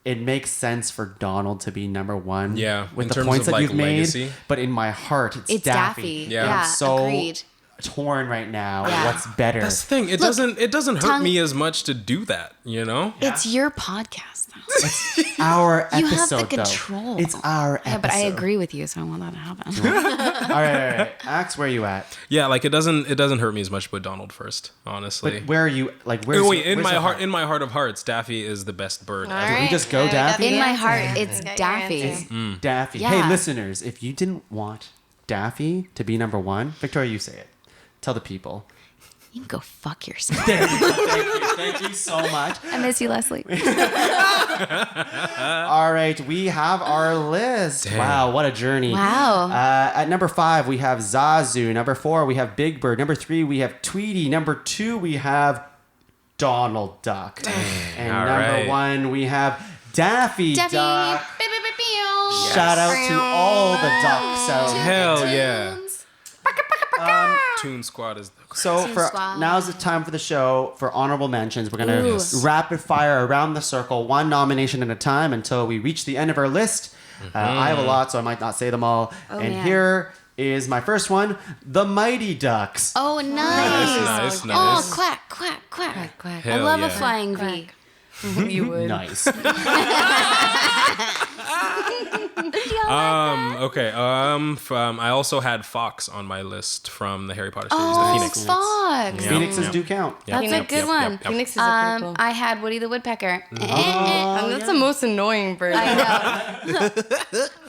it makes sense for Donald to be number 1. Yeah, with in the terms points of, that you've legacy. made. But in my heart, it's Daffy. Yeah. Yeah, I'm so agreed. torn right now. Yeah. What's better? That's the thing. It Look, doesn't hurt tongue- me as much to do that, you know? It's your podcast, though. Our You episode, have the control. though. It's our episode. Yeah, but I agree with you, so I want that to happen. All right. Axe, where are you at? Yeah, it doesn't hurt me as much to put Donald first, honestly. But where are you? Where's Oh, wait, in where's my your heart, in my heart of hearts, Daffy is the best bird All ever. we right. just go I got Daffy? the In my answer. heart, it's Got your Daffy. answer. Daffy. Yeah. Hey, listeners, if you didn't want Daffy to be number 1, Victoria, you say it. Tell the people. You can go fuck yourself. Thank you so much. I miss you, Leslie. All right, we have our list. Damn. Wow, what a journey. Wow. At number 5, we have Zazu. Number 4, we have Big Bird. Number 3, we have Tweety. Number 2, we have Donald Duck. And All number right. 1, we have Daffy Duck. Pew. Shout out to all the ducks out there. Hell yeah. Toon Squad is the So Team for Squad. now's the time for the show for honorable mentions. We're gonna Ooh. rapid fire around the circle, one nomination at a time until we reach the end of our list. I have a lot, so I might not say them all. And man. here is my first one: the Mighty Ducks. Oh, nice. nice. Oh, quack, quack, quack. Quack. I Hell love yeah. a flying V. You would. Nice. Okay. I also had Fox on my list from the Harry Potter series, Oh, the Phoenix. Fox. Yeah. Phoenixes do count. That's a Phoenix. good one. Phoenix is a pretty cool. I had Woody the Woodpecker. And that's the most annoying bird. I know.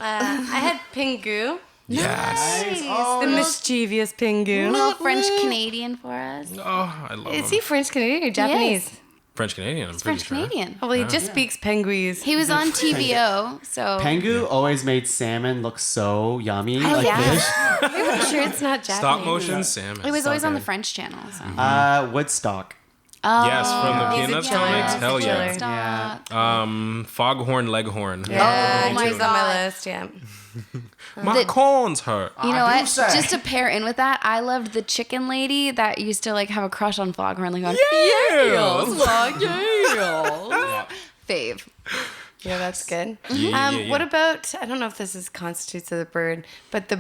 I had Pingu, Yes. the mischievous Pingu. Little French Canadian for us. Oh, I love Is him. he French Canadian or Japanese? French Canadian. I'm pretty French sure. Canadian. Oh, well, he just speaks Penguese. He was on TVO, so Pengu always made salmon look so yummy. Oh, like yeah. fish. I'm pretty sure it's not Japanese. Stop motion salmon. it was always on the good. French channel. So. Woodstock. Yes, from the He's a Peanuts killer. comics. He's a Hell yeah. killer. Yeah. Foghorn Leghorn. Yeah, Oh my he's on my God. list, yeah. My corns hurt. You know I do what? say. Just to pair in with that, I loved the chicken lady that used to like have a crush on Foghorn. Like, fave. Yeah, that's good. Yeah, yeah. What about, I don't know if this is constitutes of the bird, but the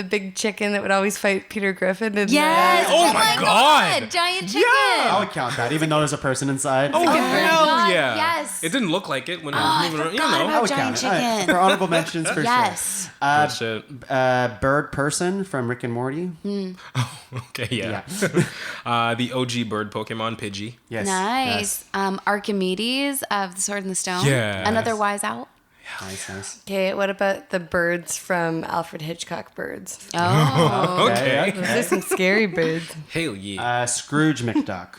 big chicken that would always fight Peter Griffin. And Yes. Oh my God. Giant chicken. I would count that, even though there's a person inside. Oh, hell God, yeah. yes. It didn't look like it when it was moving around. You forgot know. about I would giant count it. All right, chicken. for honorable mentions for Yes. Good shit. sure. Bird Person from Rick and Morty. Okay, yeah. The OG bird Pokemon, Pidgey. Yes. Nice. Archimedes of the Sword and the Stone. Yes. Another Wise Owl. Nice, nice. Okay, what about the birds from Alfred Hitchcock Birds? Oh, Okay. Those are some scary birds. Hell yeah. Scrooge McDuck.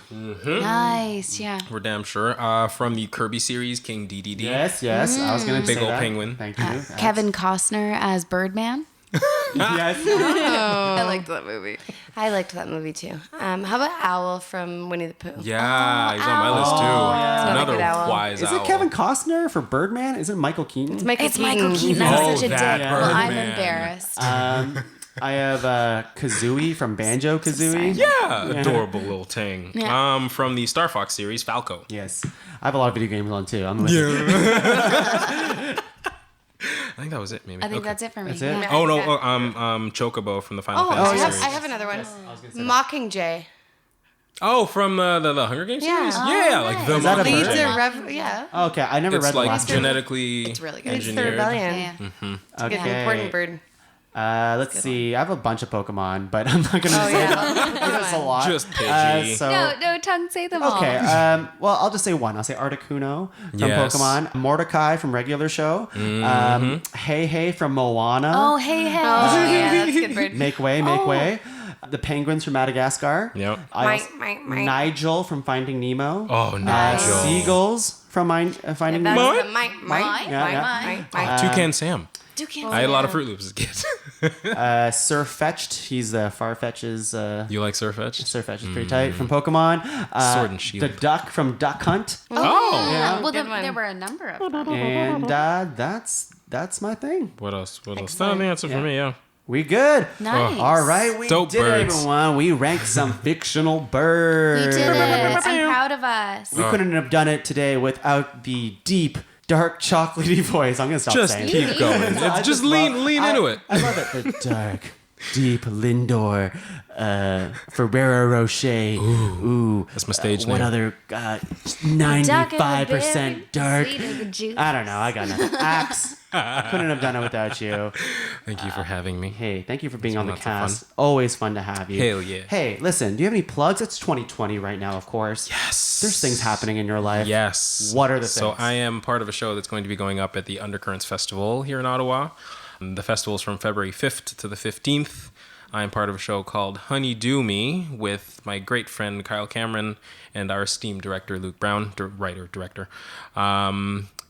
nice. Yeah. We're damn sure. From the Kirby series, King DDD. Yes, yes. I was going to Big say ol' that. penguin. Thank you. Kevin Costner as Birdman. Yes. I liked that movie. I liked that movie too. How about Owl from Winnie the Pooh? Yeah, he's on my list too. Another Another good owl. wise Is owl. it Kevin Costner for Birdman? Is it Michael Keaton? It's Michael Keaton. I'm Oh, such a dick. that I'm Birdman. embarrassed. I have Kazooie from Banjo Kazooie. Yeah, adorable little thing. Yeah. From the Star Fox series, Falco. Yes. I have a lot of video games on too. I'm with you. I think that was it. Maybe. I think Okay. that's it for me. That's it? Yeah. Oh no, Chocobo from the Final Oh, Fantasy I series. have another one. say Mockingjay. Oh, from the Hunger Games Yeah. series. Oh, Yeah, like the Is that a Leads bird? a yeah. Okay, I never It's read the like last one. genetically It's really good. Leads the engineered. rebellion. Yeah. It's an Okay. important bird. Let's see. I have a bunch of Pokemon, but I'm not going to say yeah. them. There's a lot. Just Pidgey. So, No, Tongue, say them all. okay. Well, I'll just say one. I'll say Articuno from Yes. Pokemon, Mordecai from Regular Show, Hey Hey from Moana. Oh, hey, hey. Oh, yeah, that's a good bird. Make Way, Make Way. The Penguins from Madagascar. Yep. I also- Nigel from Finding Nemo. Oh, Nigel. Seagulls from Finding That's Nemo. the Mike. Toucan Sam. Duke I had a lot of Fruit Loops as a kid. Surfetched. He's Farfetch's. You like Surfetch? Surfetch is pretty tight from Pokemon. Sword and Shield. The Duck from Duck Hunt. Oh. Yeah. Well, Good one. there were a number of them. And that's my thing. What else? What else? Excellent. That's it for me. Yeah. We good. Nice. All right, we Dope did it, birds. everyone. We ranked some fictional You birds. did it. I'm proud of us. We couldn't have done it today without the deep, dark, chocolatey voice. I'm gonna stop Just saying keep it. going. I Just lean into it. I love it. The dark, deep Lindor, Ferrero Rocher. Ooh, That's my stage What name. other 95% dark? Juice. I don't know. I got nothing. Axe. Couldn't have done it without you. Thank you for having me. Hey, thank you for being on the lots of fun. cast. Always fun to have you. Hell yeah. Hey, listen, do you have any plugs? It's 2020 right now, of course. Yes. There's things happening in your life. Yes. What are the So things? I am part of a show that's going to be going up at the Undercurrents Festival here in Ottawa. The festival is from February 5th to the 15th. I am part of a show called Honey Do Me with my great friend Kyle Cameron and our esteemed director Luke Brown, writer-director.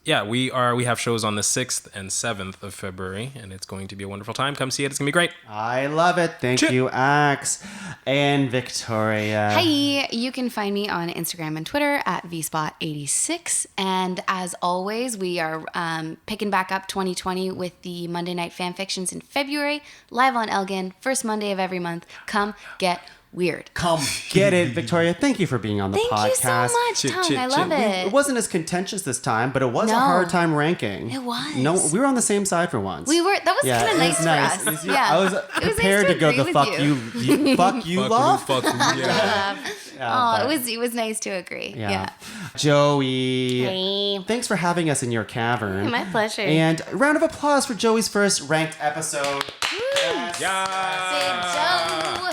yeah, we have shows on the 6th and 7th of February, and it's going to be a wonderful time. Come see it. It's going to be great. I love it. Thank you, Axe. And Victoria. Hi, you can find me on Instagram and Twitter at vspot86. And as always, we are picking back up 2020 with the Monday Night Fanfictions in February, live on Elgin, first Monday of every month. Come get weird. Come get it, Victoria. Thank you for being on the podcast. Thank you so much, Tuong. I love it. It wasn't as contentious this time, but it was a No. hard time ranking. It was. No, we were on the same side for once. We were. That was kind of it nice was for us. It was- Yeah. I was It was prepared nice to go agree the with fuck you, fuck you, love. Fuck you, yeah. Oh, it was nice to agree. Yeah. Joey. Hey. Thanks for having us in your cavern. My pleasure. And a round of applause for Joey's first ranked episode. Yes. Yeah.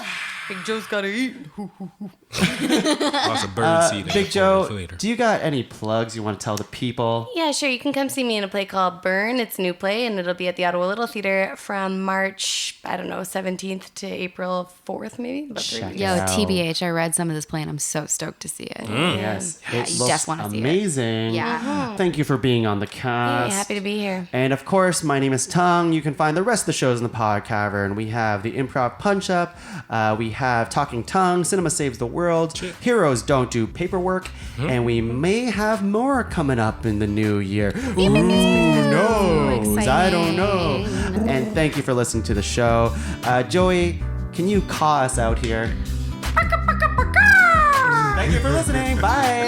Big Joe's gotta eat. Lots of bird seed. Big Joe, do you got any plugs you want to tell the people? Yeah, sure. You can come see me in a play called Burn. It's a new play, and it'll be at the Ottawa Little Theatre from March, 17th to April 4th, maybe. About 3 Check weeks. Yo, Wow. TBH, I read some of this play and I'm so stoked to see it. Yes. Yeah, It you looks just wanna see it. amazing. Yeah. Thank you for being on the cast. Yeah, happy to be here. And of course, my name is Tuong. You can find the rest of the shows in the Pod Cavern. We have the Improv Punch Up. We have Talking Tongue, Cinema Saves the World, Heroes Don't Do Paperwork, and we may have more coming up in the new year. Who knows? I don't know. And thank you for listening to the show. Joey, can you caw us out here? Thank you for listening. Bye.